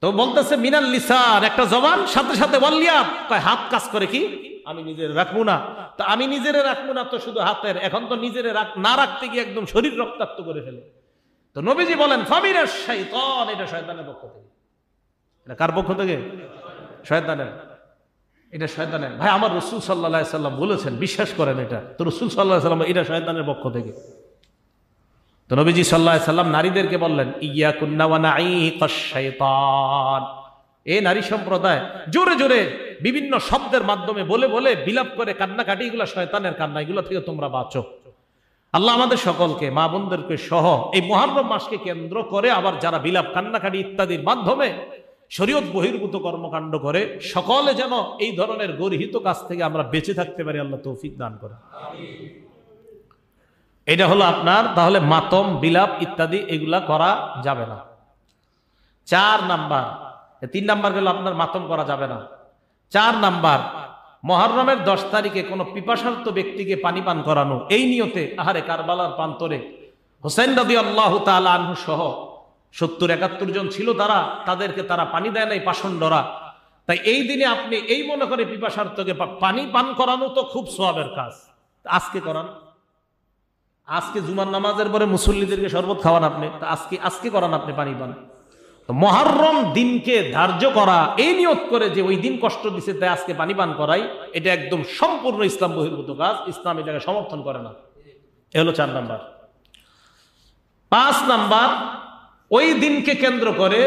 তো বলতেছে মিনাল লিসান, একটা জবান, সাথে সাথে ওয়াল্লিয়াদ, কয় হাত কাজ করে কি আমি নিজের রাখবো না। তো আমি নিজের রাখবো না তো শুধু হাতের, এখন তো নিজের না রাখতে গিয়ে একদম শরীর রক্তাক্ত করে ফেলে। তো নবীজি বলেন ফামিনাশ শাইতান, এটা শয়তানের পক্ষ থেকে। এটা কার পক্ষ থেকে? শয়তানের। এটা শয়তানের। ভাই আমার রাসূল সাল্লাল্লাহু আলাইহি সাল্লাম বলেছেন, বিশ্বাস করেন এটা। তো রাসূল সাল্লাল্লাহু আলাইহি সাল্লাম এটা শয়তানের পক্ষ থেকে। তো নবীজি সাল্লাল্লাহু আলাইহি সাল্লাম নারীদেরকে বললেন ইয়াকুন্না ওয়া নাঈকাশ শাইতান, এই নারী সম্প্রদায় জোরে জোরে বিভিন্ন শব্দের মাধ্যমে বলে বলে বিলাপ করে কান্নাকাটি, এগুলো শয়তানের কান্না, এগুলো থেকে তোমরা বাঁচো। আল্লাহ আমাদের সকলকে, মা বোনদেরকে সহ, এই মুহররম মাসকে কেন্দ্র করে আবার যারা বিলাপ কান্নাকাটি ইত্যাদির মাধ্যমে শরীয়ত বহির্ভূত কর্মকাণ্ড করে, সকলে যেন এই ধরনের গর্হিত কাজ থেকে আমরা বেঁচে থাকতে পারি, আল্লাহ তৌফিক দান করে। এটা হলো আপনার তাহলে মাতম, বিলাপ ইত্যাদি এগুলা করা যাবে না। 4 নাম্বার, 3 নাম্বার গেল আপনার মাতম করা যাবে না। 4 নাম্বার, মুহররমের 10 তারিখে কোনো পিপাসার্ত ব্যক্তিকে পানি পান করানো, এই নিয়তে আহারে কারবালার প্রান্তরে হোসেন রাদিয়াল্লাহু তাআলা আনহু সহ 70-71 জন ছিল, তাদেরকে তারা পানি দেয় নাই পাষণ্ডরা। তাই এই দিনে আপনি এই মনে করে পিপাসার্তকে পানি পান করানো তো খুব সওয়াবের কাজ। আজকে করান, আজকে জুমার নামাজের পরে মুসল্লিদেরকে শরবত খাওয়ান আপনি, আজকে করান আপনি পানি পান। তো মুহররম দিনকে ধার্য করা, এই নিয়ত করে যে ওই দিন কষ্ট দিছে তাই আজকে পানি পান করাই, এটা একদম সম্পূর্ণ ইসলাম বহির্ভূত কাজ, ইসলাম এটাকে সমর্থন করে না। এ হলো 4 নাম্বার। 5 নাম্বার, ওই দিনকে কেন্দ্র করে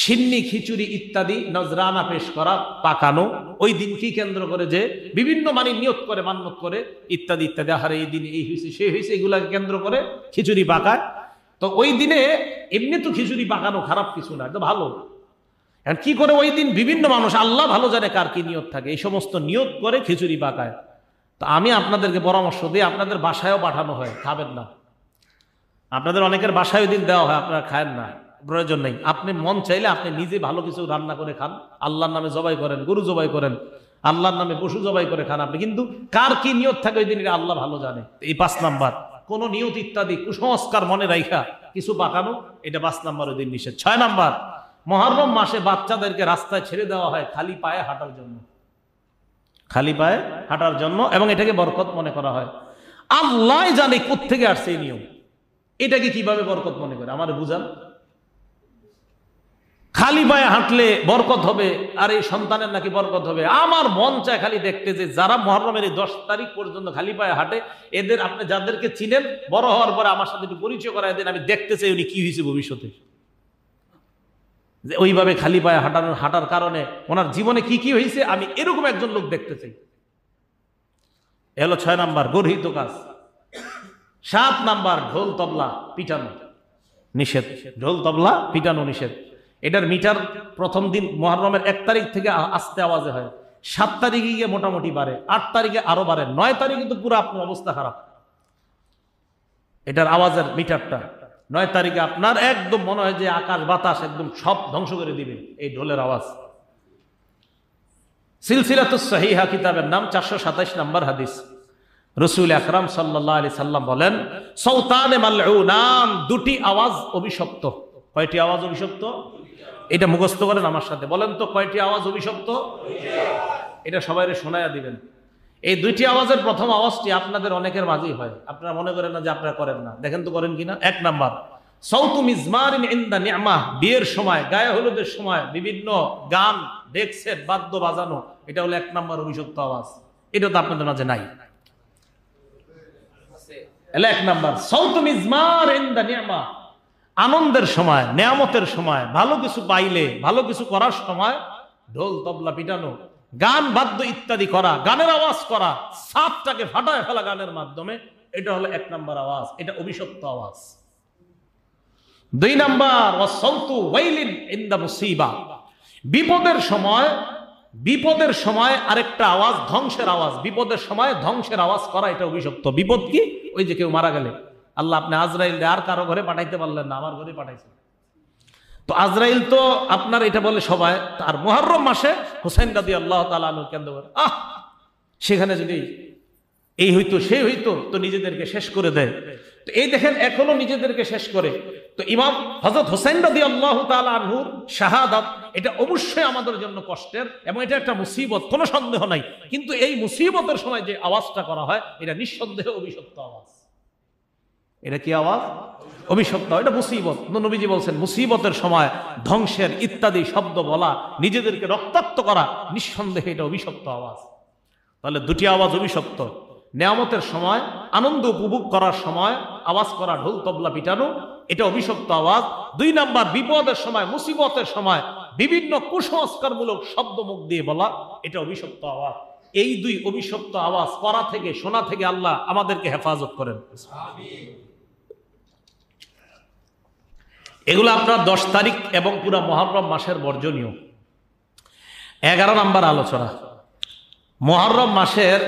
সিন্নি, খিচুড়ি ইত্যাদি নজরানা পেশ করা, পাকানো, ওই দিনকে কেন্দ্র করে যে বিভিন্ন নিয়ত করে, মান্যত করে ইত্যাদি ইত্যাদি, আহারে এই দিন এই হয়েছে সেই হয়েছে, এগুলাকে কেন্দ্র করে খিচুড়ি পাকায়। তো ওই দিনে এমনি তো খিচুড়ি পাকানো খারাপ কিছু না, এটা ভালো। এখন কি করে ওই দিন বিভিন্ন মানুষ, আল্লাহ ভালো জানে কার কি নিয়ত থাকে, এই সমস্ত নিয়ত করে খিচুড়ি পাকায়। তো আমি আপনাদেরকে পরামর্শ দিই, আপনাদের বাসায়ও পাঠানো হয়, খাবেন না। আপনাদের অনেকের বাসায় দিন দেওয়া হয়, আপনারা খায়েন না, প্রয়োজন নেই। আপনি মন চাইলে আপনি নিজে ভালো কিছু রান্না করে খান, আল্লাহর নামে জবাই করেন, গরু জবাই করেন, আল্লাহর নামে পশু জবাই করে খান আপনি, কিন্তু কার কি নিয়ত থাকে ওই দিন আল্লাহ ভালো জানে। এই 5 নাম্বার, কোন নিয়ত ইত্যাদি কুসংস্কার মনে রাখা কিছু পাকানো, এটা 5 নাম্বার ওই দিন নিষেধ। 6 নাম্বার, মুহররম মাসে বাচ্চাদেরকে রাস্তায় ছেড়ে দেওয়া হয় খালি পায়ে হাঁটার জন্য, খালি পায়ে হাঁটার জন্য, এবং এটাকে বরকত মনে করা হয়। আল্লাহ জানে কোত্থেকে আসছে এই নিয়ম, এটাকে কিভাবে বরকত মনে করে, আমার বুঝান। খালি পায়ে হাঁটলে বরকত হবে, আর এই সন্তানের নাকি বরকত হবে। আমার মন চায় খালি দেখতে যে যারা মুহররমের এই 10 তারিখ পর্যন্ত খালি পায়ে হাঁটে, এদের আপনি যাদেরকে চিনেন, বড় হওয়ার পরে আমার সাথে একটু পরিচয় করায় দেন, আমি দেখতে চাই উনি কি হয়েছে ভবিষ্যতে, যে ওইভাবে খালি পায়ে হাঁটার কারণে ওনার জীবনে কি কি হয়েছে, আমি এরকম একজন লোক দেখতে চাই। এ হলো 6 নাম্বার, গর্হিত কাজ। 7 নাম্বার, ঢোল তবলা পিটানো নিষেধ। ঢোল তবলা পিটানো নিষেধ। এটার মিটার প্রথম দিন মুহররমের 1 তারিখ থেকে আস্তে আওয়াজে হয়, 7 তারিখে গিয়ে মোটামুটি বাড়ে, 8 তারিখে আরো বাড়ে, 9 তারিখে কিন্তু পুরো আপনার অবস্থা খারাপ। এটার আওয়াজের মিটারটা 9 তারিখে আপনার একদম মনে হয় যে আকাশ বাতাস একদম সব ধ্বংস করে দিবে এই ঢোলের আওয়াজ। সিলসিলাতুস সহিহা কিতাবের নাম 427 নম্বর হাদিস। রাসূল আকরাম সাল্লাল্লাহু আলাইহি সাল্লাম বলেন, সাউতানে মালউনান, 2টি আওয়াজ অভিশপ্ত। কয়টি আওয়াজ অভিশপ্ত? এটা মুখস্থ করেন আমার সাথে, বলেন তো কয়টি আওয়াজ অভিশপ্ত? এটা সবাইরে শোনায়া দিবেন। এই 2টি আওয়াজের প্রথম আওয়াজটি আপনাদের অনেকের মাঝেই হয়, আপনারা মনে করেন না যে আপনারা করেন না, দেখেন তো করেন কিনা। 1 নাম্বার, সাউতু মিজমারিন ইনদা নি'মাহ, বিয়ের সময়, গায়ে হলুদের সময় বিভিন্ন গান, ডেক সেট, বাদ্য বাজানো, এটা হলো 1 নাম্বার অভিশপ্ত আওয়াজ। এটা তো আপনাদের মাঝে নাই। 1 নাম্বার, সাউতু মিজমার ইনদা নি'মাহ, আনন্দের সময়, নেয়ামতের সময়, ভালো কিছু পাইলে, ভালো কিছু করার সময় ঢোল তবলা পিটানো, গান বাদ্য ইত্যাদি করা, গানের আওয়াজ করা, সাতটাকে ফাটায় ফেলা গানের মাধ্যমে, এটা হলো 1 নাম্বার আওয়াজ, এটা অভিশপ্ত আওয়াজ। 2 নাম্বার, ওয়াসাউতু ওয়াইলিন ইনদা মুসিবা, বিপদের সময় আরেকটা আওয়াজ, ধ্বংসের আওয়াজ। বিপদের সময় ধ্বংসের আওয়াজ করা, এটা অভিশপ্ত। বিপদ কি? ওই যে কেউ মারা গেলে আল্লাহ আপনি আজরাইল আর কারো ঘরে পাঠাইতে পারলেন না, আমার ঘরে পাঠাইছেন। তো আজরাইল তো আপনার এটা বলে সবাই, আর মুহররম মাসে হুসাইন রাদিয়াল্লাহু তাআলা আনহু কেন্দ্র করে, সেখানে যদি এই হইতো সেই হইতো, তো নিজেদেরকে শেষ করে দেয়। তো এই দেখেন এখনো নিজেদেরকে শেষ করে। তো ইমাম হযরত হুসাইন রাদিয়াল্লাহু তাআলা আনহুর শাহাদাত এটা অবশ্যই আমাদের জন্য কষ্টের এবং এটা একটা মুসিবত, কোনো সন্দেহ নাই। কিন্তু এই মুসিবতের সময় যে আওয়াজটা করা হয় এটা নিঃসন্দেহে অভিশপ্ত আওয়াজ। এটা কি আওয়াজ? অভিশপ্ত, এটা মুসিবত। নবীজি বলছেন মুসিবতের সময় ধ্বংসের ইত্যাদি শব্দ বলা, নিজেদেরকে রক্তাক্ত করা, নিঃসন্দেহে এটা অভিশপ্ত আওয়াজ। তাহলে দুটি আওয়াজ অভিশপ্ত। নেয়ামতের সময়, আনন্দ উপভোগ করার সময় আওয়াজ করা, ঢোল তবলা পিটানো, এটা অভিশপ্ত আওয়াজ। 2 নাম্বার, বিপদের সময়, মুসিবতের সময় বিভিন্ন কুসংস্কারমূলক শব্দ মুখ দিয়ে বলা, এটা অভিশপ্ত আওয়াজ। এই 2 অভিশপ্ত আওয়াজ করা থেকে, শোনা থেকে আল্লাহ আমাদেরকে হেফাজত করেন। এগুলো আপনার 10 তারিখ এবং পুরা মুহররম মাসের বর্জনীয়। 11 নাম্বার আলোচনা, মুহররম মাসের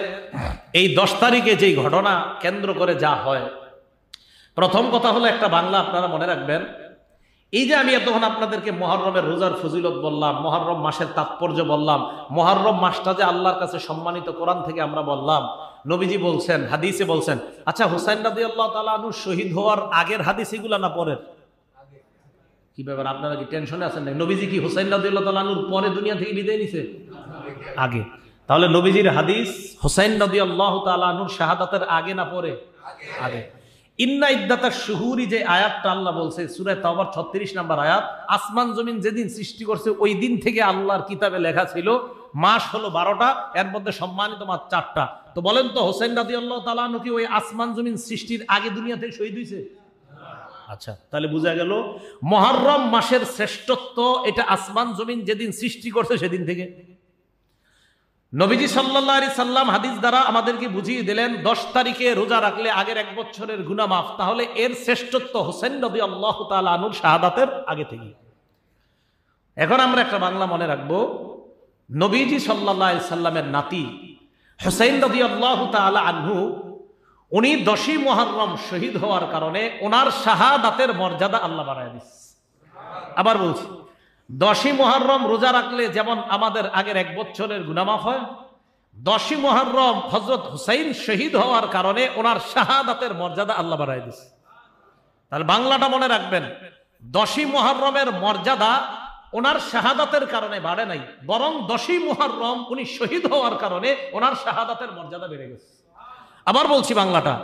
এই 10 তারিখে যেই ঘটনা কেন্দ্র করে যা হয়। প্রথম কথা হলো একটা বাংলা আপনারা মনে রাখবেন, এই যে আমি এতক্ষণ আপনাদেরকে মুহররমের রোজার ফজিলত বললাম, মুহররম মাসের তাৎপর্য বললাম, মুহররম মাসটা যে আল্লাহর কাছে সম্মানিত, কোরআন থেকে আমরা বললাম, নবীজি বলছেন, হাদিসে বলছেন। আচ্ছা, হুসাইন রাদিয়াল্লাহু তাআলা আনহু শহীদ হওয়ার আগের হাদিস এগুলা না পরের? কি ব্যাপার, আপনারা কি টেনশনে আছেন নাকি? নবীজি কি হুসাইন রাদিয়াল্লাহু তাআলা আনহুর পরে দুনিয়া থেকে বিদায় নিছে? আগে। তাহলে নবীজির হাদিস হুসাইন রাদিয়াল্লাহু তাআলা আনহুর শাহাদাতের আগে না পরে? আগে। ইন্না ইদ্দাতাশ শুহুরি যে আয়াতটা আল্লাহ বলছে সূরা তাওবার 36 নম্বর আয়াত, আসমান জমিন যেদিন সৃষ্টি করছে ওই দিন থেকে আল্লাহর কিতাবে লেখা ছিল মাস হলো 12টা, এর মধ্যে সম্মানিত মাস 4টা। তো বলেন তো, হুসাইন রাদিয়াল্লাহু তাআলা আনহু কি ওই আসমান জমিন সৃষ্টির আগে দুনিয়া থেকে শহীদ হয়েছে? আচ্ছা, তাহলে বোঝা গেল মুহররম মাসের শ্রেষ্ঠত্ব এটা আসমান জমিন যেদিন সৃষ্টি করছে সেদিন থেকে। নবীজি সাল্লাল্লাহু আলাইহি সাল্লাম হাদিস দ্বারা আমাদেরকে বুঝিয়ে দিলেন 10 তারিখে রোজা রাখলে আগের 1 বছরের গুনাহ মাফ। তাহলে এর শ্রেষ্ঠত্ব হুসাইন রাদিয়াল্লাহু তাআলা আনহুর শাহাদাতের আগে থেকে। এখন আমরা একটা বাংলা মনে রাখবো, নবীজি সাল্লাল্লাহু আলাইহি সাল্লামের নাতি হুসাইন রাদিয়াল্লাহু তাআলা আনহু, উনি 10ই মুহররম শহীদ হওয়ার কারণে ওনার শাহাদাতের মর্যাদা আল্লাহ বাড়ায় দিয়েছে। আবার বলছি, 10ই মুহররম রোজা রাখলে যেমন আমাদের আগের 1 বছরের গুনাহ মাফ হয়, 10ই মুহররম হযরত হুসাইন শহীদ হওয়ার কারণে ওনার শাহাদাতের মর্যাদা আল্লাহ বাড়ায় দিয়েছে। তাহলে বাংলাটা মনে রাখবেন, 10ই মুহররমের মর্যাদা ওনার শাহাদাতের কারণে বাড়ে নাই, বরং 10ই মুহররম উনি শহীদ হওয়ার কারণে ওনার শাহাদাতের মর্যাদা বেড়ে গেছে। আবার বলছি বাংলাটা,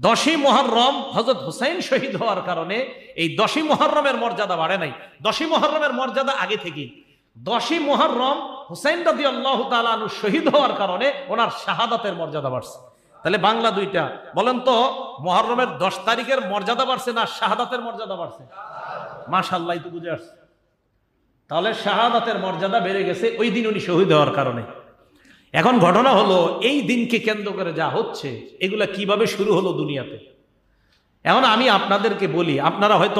10ই মুহররম হযরত হুসাইন শহীদ হওয়ার কারণে এই 10ই মুহররমের মর্যাদা বাড়ে নাই, 10ই মুহররমের মর্যাদা আগে থেকেই। 10ই মুহররম হুসাইন রাদিয়াল্লাহু তাআলা আনহু শহীদ হওয়ার কারণে ওনার শাহাদাতের মর্যাদা বাড়ছে। তাহলে বাংলা দুইটা, বলেন তো মুহররমের 10 তারিখের মর্যাদা বাড়ছে না শাহাদাতের মর্যাদা বাড়ছে? মাশাআল্লাহ, তো বুঝে আসছে। তাহলে শাহাদাতের মর্যাদা বেড়ে গেছে ওই দিন উনি শহীদ হওয়ার কারণে। এখন ঘটনা হলো, এই দিনকে কেন্দ্র করে যা হচ্ছে এগুলা কিভাবে শুরু হলো দুনিয়াতে। এখন আমি আপনাদেরকে বলি, আপনারা হয়তো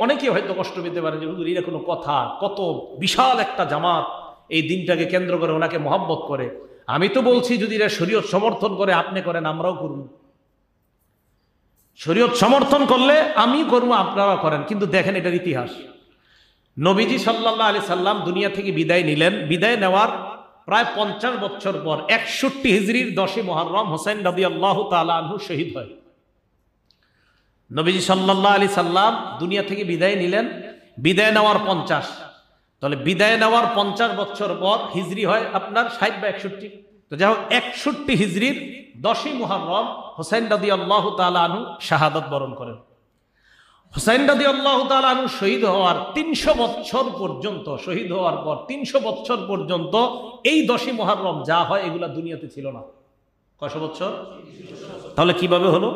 অনেকে হয়তো কষ্ট পেতে পারে যে হুজুর, এটা কোনো কথা, কত বিশাল একটা জামাত এই দিনটাকে কেন্দ্র করে ওনাকে মহব্বত করে। আমি তো বলছি, যদি এরা শরীয়ত সমর্থন করে, আপনি করেন, আমরাও করব। শরীয়ত সমর্থন করলে আমি করবো, আপনারা করেন। কিন্তু দেখেন এটার ইতিহাস। নবীজি সাল্লাল্লাহু আলাইহি সাল্লাম দুনিয়া থেকে বিদায় নিলেন। বিদায় নেওয়ার প্রায় 50 বছর পর 61 হিজরির 10ই মুহররম হুসাইন রাদিয়াল্লাহু তাআলা আনহু শহীদ হয়। নবীজি সাল্লাল্লাহু আলাইহি সাল্লাম দুনিয়া থেকে বিদায় নিলেন, বিদায় নেওয়ার 50, তাহলে বিদায় নেওয়ার 50 বছর পর হিজরি হয় আপনার 60 বা 61। তো যাই হোক, 61 হিজরির 10ই মুহররম হুসাইন রাদিয়াল্লাহু তাআলা আনহু শাহাদাত বরণ করেন। হুসাইন রাদিয়াল্লাহু তাআলা আনহু শহীদ হওয়ার 300 বছর পর্যন্ত, শহীদ হওয়ার পর 300 বছর পর্যন্ত এই 10ই মুহররম যা হয় এগুলা দুনিয়াতে ছিল না। কয়শো বছর? তাহলে কিভাবে হলো?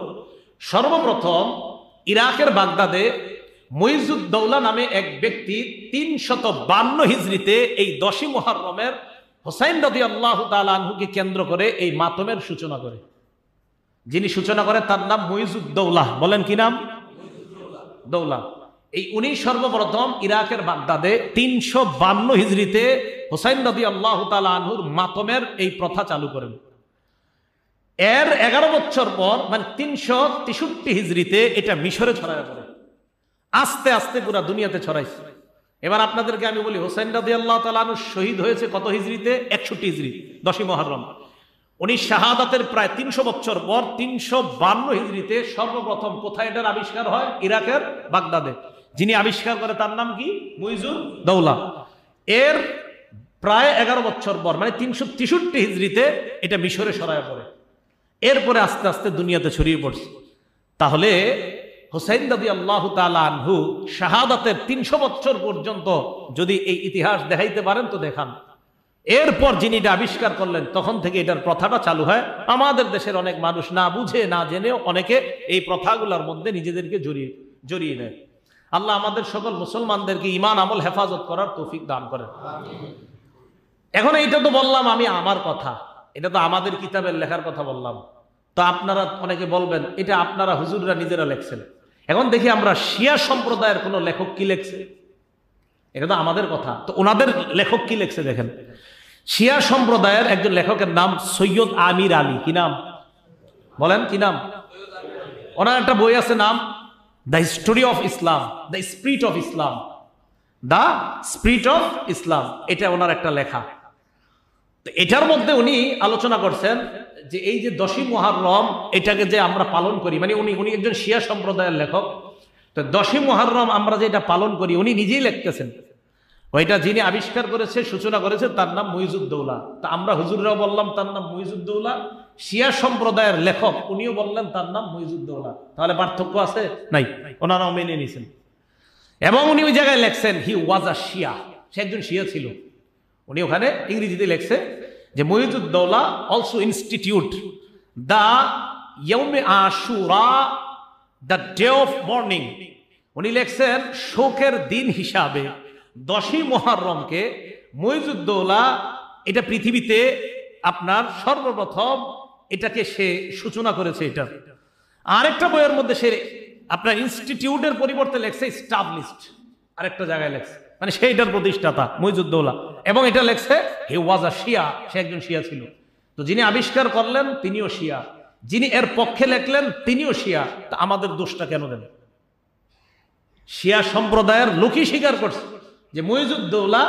সর্বপ্রথম ইরাকের বাগদাদে মুইজুদ্দৌলা নামে এক ব্যক্তি 352 হিজরিতে এই 10ই মুহররমের হুসাইন রাদিয়াল্লাহু তাআলা আনহুকে কেন্দ্র করে এই মাতমের সূচনা করে। যিনি সূচনা করে তার নাম মুইজুদ্দৌলা। বলেন কি নাম? দৌলা। এই উনি সর্বপ্রথম ইরাকের বাগদাদে 352 হিজরিতে হুসাইন রাদিয়াল্লাহু তাআলা আনহুর মাতমের এই প্রথা চালু করেন। এর 11 বছর পর, মানে 363 হিজরিতে এটা মিশরে ছড়ায় পড়ে। আস্তে আস্তে পুরা দুনিয়াতে ছড়াইছে। এবার আপনাদেরকে আমি বলি, হুসাইন রাদিয়াল্লাহু তাআলা আনহু শহীদ হয়েছে কত হিজরিতে? 61 হিজরি, 10ই মুহররম। উনি শাহাদাতের প্রায় 300 বছর পর 352 হিজরিতে সর্বপ্রথম কোথায় এটার আবিষ্কার হয়? ইরাকের বাগদাদে। যিনি আবিষ্কার করে তার নাম কি? মুইজুদ দৌলা। এর প্রায় 11 বছর পর মানে 363 হিজরিতে এটা মিশরে ছড়ায় পড়ে। এরপরে আস্তে আস্তে দুনিয়াতে ছড়িয়ে পড়ছে। তাহলে হুসাইন রাদিয়াল্লাহু তাআলা আনহু শাহাদাতের 300 বছর পর্যন্ত যদি এই ইতিহাস দেখাইতে পারেন তো দেখান। এরপর যিনি এটা আবিষ্কার করলেন তখন থেকে এটার প্রথাটা চালু হয়। আমাদের দেশের অনেক মানুষ না বুঝে না জেনেও অনেকে এই প্রথাগুলোর মধ্যে নিজেদেরকে জড়িয়ে নেয়। আল্লাহ আমাদের সকল মুসলমানদেরকে ঈমান আমল হেফাজত করার তৌফিক দান করেন। এখন এইটা তো বললাম আমি আমার কথা, এটা তো আমাদের কিতাবের লেখার কথা বললাম। তো আপনারা অনেকে বলবেন এটা আপনারা হুজুররা নিজেরা লেখছেন। এখন দেখি আমরা শিয়া সম্প্রদায়ের কোন লেখক কি লেখছে, এটা তো আমাদের কথা। তো ওনাদের লেখক কি লেখছে দেখেন। শিয়া সম্প্রদায়ের একজন লেখকের নাম সৈয়দ আমির আলী। কি নাম বলেন? কি নাম? ওনার একটা বই আছে নাম the history of Islam, the spirit of Islam, the spirit of Islam. এটা ওনার একটা লেখা। তো এটার মধ্যে উনি আলোচনা করছেন যে এই যে 10ই মুহররম এটাকে যে আমরা পালন করি, মানে উনি একজন শিয়া সম্প্রদায়ের লেখক। তো 10ই মুহররম আমরা যে এটা পালন করি উনি নিজেই লিখতেছেন ওইটা যিনি আবিষ্কার করেছে সূচনা করেছে তার নাম মুইজুদ দৌলা। তা আমরা হুজুররাও বললাম তার নাম মুইজুদ দৌলা, শিয়া সম্প্রদায়ের লেখক উনিও বললেন তার নাম মুইজুদ দৌলা। তাহলে পার্থক্য আছে? নাই, ওনারাও মেনে নিয়েছেন। এবং উনি ওই জায়গায় লেখছেন হি ওয়াজ আ শিয়া, সে একজন শিয়া ছিল। উনি ওখানে ইংরেজিতে লেখছে যে মুইজুদ দৌলা অলসো ইনস্টিটিউট দ্য ইয়াউমে আশুরা, দ্য ডে অফ মর্নিং। উনি লেখছেন শোকের দিন হিসাবে 10ই মুহররমকে মুইজুদ দৌলা এটা পৃথিবীতে আপনার সর্বপ্রথম এটাকে সে সূচনা করেছে। এটা আরেকটা বইয়ের মধ্যে সে আপনার ইনস্টিটিউটের পরিবর্তে লেখছে স্টাবলিশড, আরেকটা জায়গায় লেখছে, মানে সে এটার প্রতিষ্ঠাতা মুইজুদ দৌলা। এবং এটা লেখছে হি ওয়াজ আ শিয়া, সে একজন শিয়া ছিল। তো যিনি আবিষ্কার করলেন তিনিও শিয়া, যিনি এর পক্ষে লেখলেন তিনিও শিয়া। তা আমাদের দোষটা কেন দেন? শিয়া সম্প্রদায়ের লোকই স্বীকার করছে যে মুইজুদ দৌলা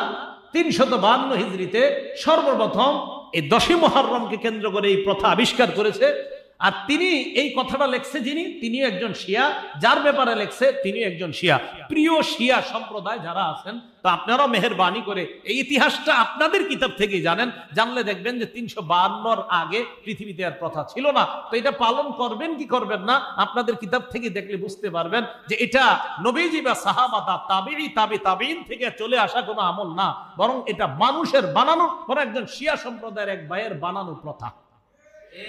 352 হিজরিতে সর্বপ্রথম এই 10ই মুহররমকে কেন্দ্র করে এই প্রথা আবিষ্কার করেছে। আর তিনি এই কথাটা লেখছে যিনি, তিনিও একজন শিয়া, যার ব্যাপারে লেখছে তিনিও একজন শিয়া। প্রিয় শিয়া সম্প্রদায় যারা আছেন, তো আপনারাও মেহেরবানি করে এই ইতিহাসটা আপনাদের কিতাব থেকেই জানেন। জানলে দেখবেন যে 352 আগে পৃথিবীতে আর প্রথা ছিল না। তো এটা পালন করবেন কি করবেন না আপনাদের কিতাব থেকে দেখলে বুঝতে পারবেন যে এটা নবীজি বা সাহাবা তাবেঈ তাবেঈন থেকে চলে আসা কোনো আমল না, বরং এটা মানুষের বানানো, বরং একজন শিয়া সম্প্রদায়ের এক ভাইয়ের বানানো প্রথা।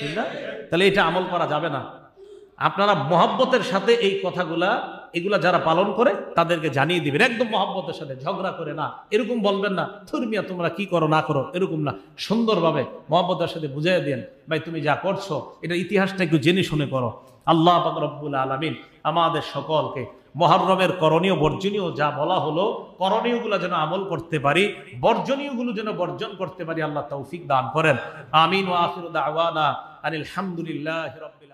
ঠিক না? তাহলে এটা আমল করা যাবে না। আপনারা মহব্বতের সাথে এই কথাগুলা এগুলা যারা পালন করে তাদেরকে জানিয়ে দিবেন, একদম মহব্বতের সাথে, ঝগড়া করে না। এরকম বলবেন না ধর্মিয়া তোমরা কি করো না করো, এরকম না। সুন্দরভাবে মহব্বতের সাথে বুঝিয়ে দেন ভাই তুমি যা করছো এটা ইতিহাসটা একটু জেনে শুনে করো। আল্লাহ পাক রব্বুল আলামিন আমাদের সকলকে মুহররমের করণীয় বর্জনীয় যা বলা হলো করণীয়গুলো যেন আমল করতে পারি, বর্জনীয়গুলো যেন বর্জন করতে পারি। আল্লাহ তৌফিক দান করেন। আমিন ওয়া আখিরু দাওয়ানা আনিল হামদুলিল্লাহি রাব্বিল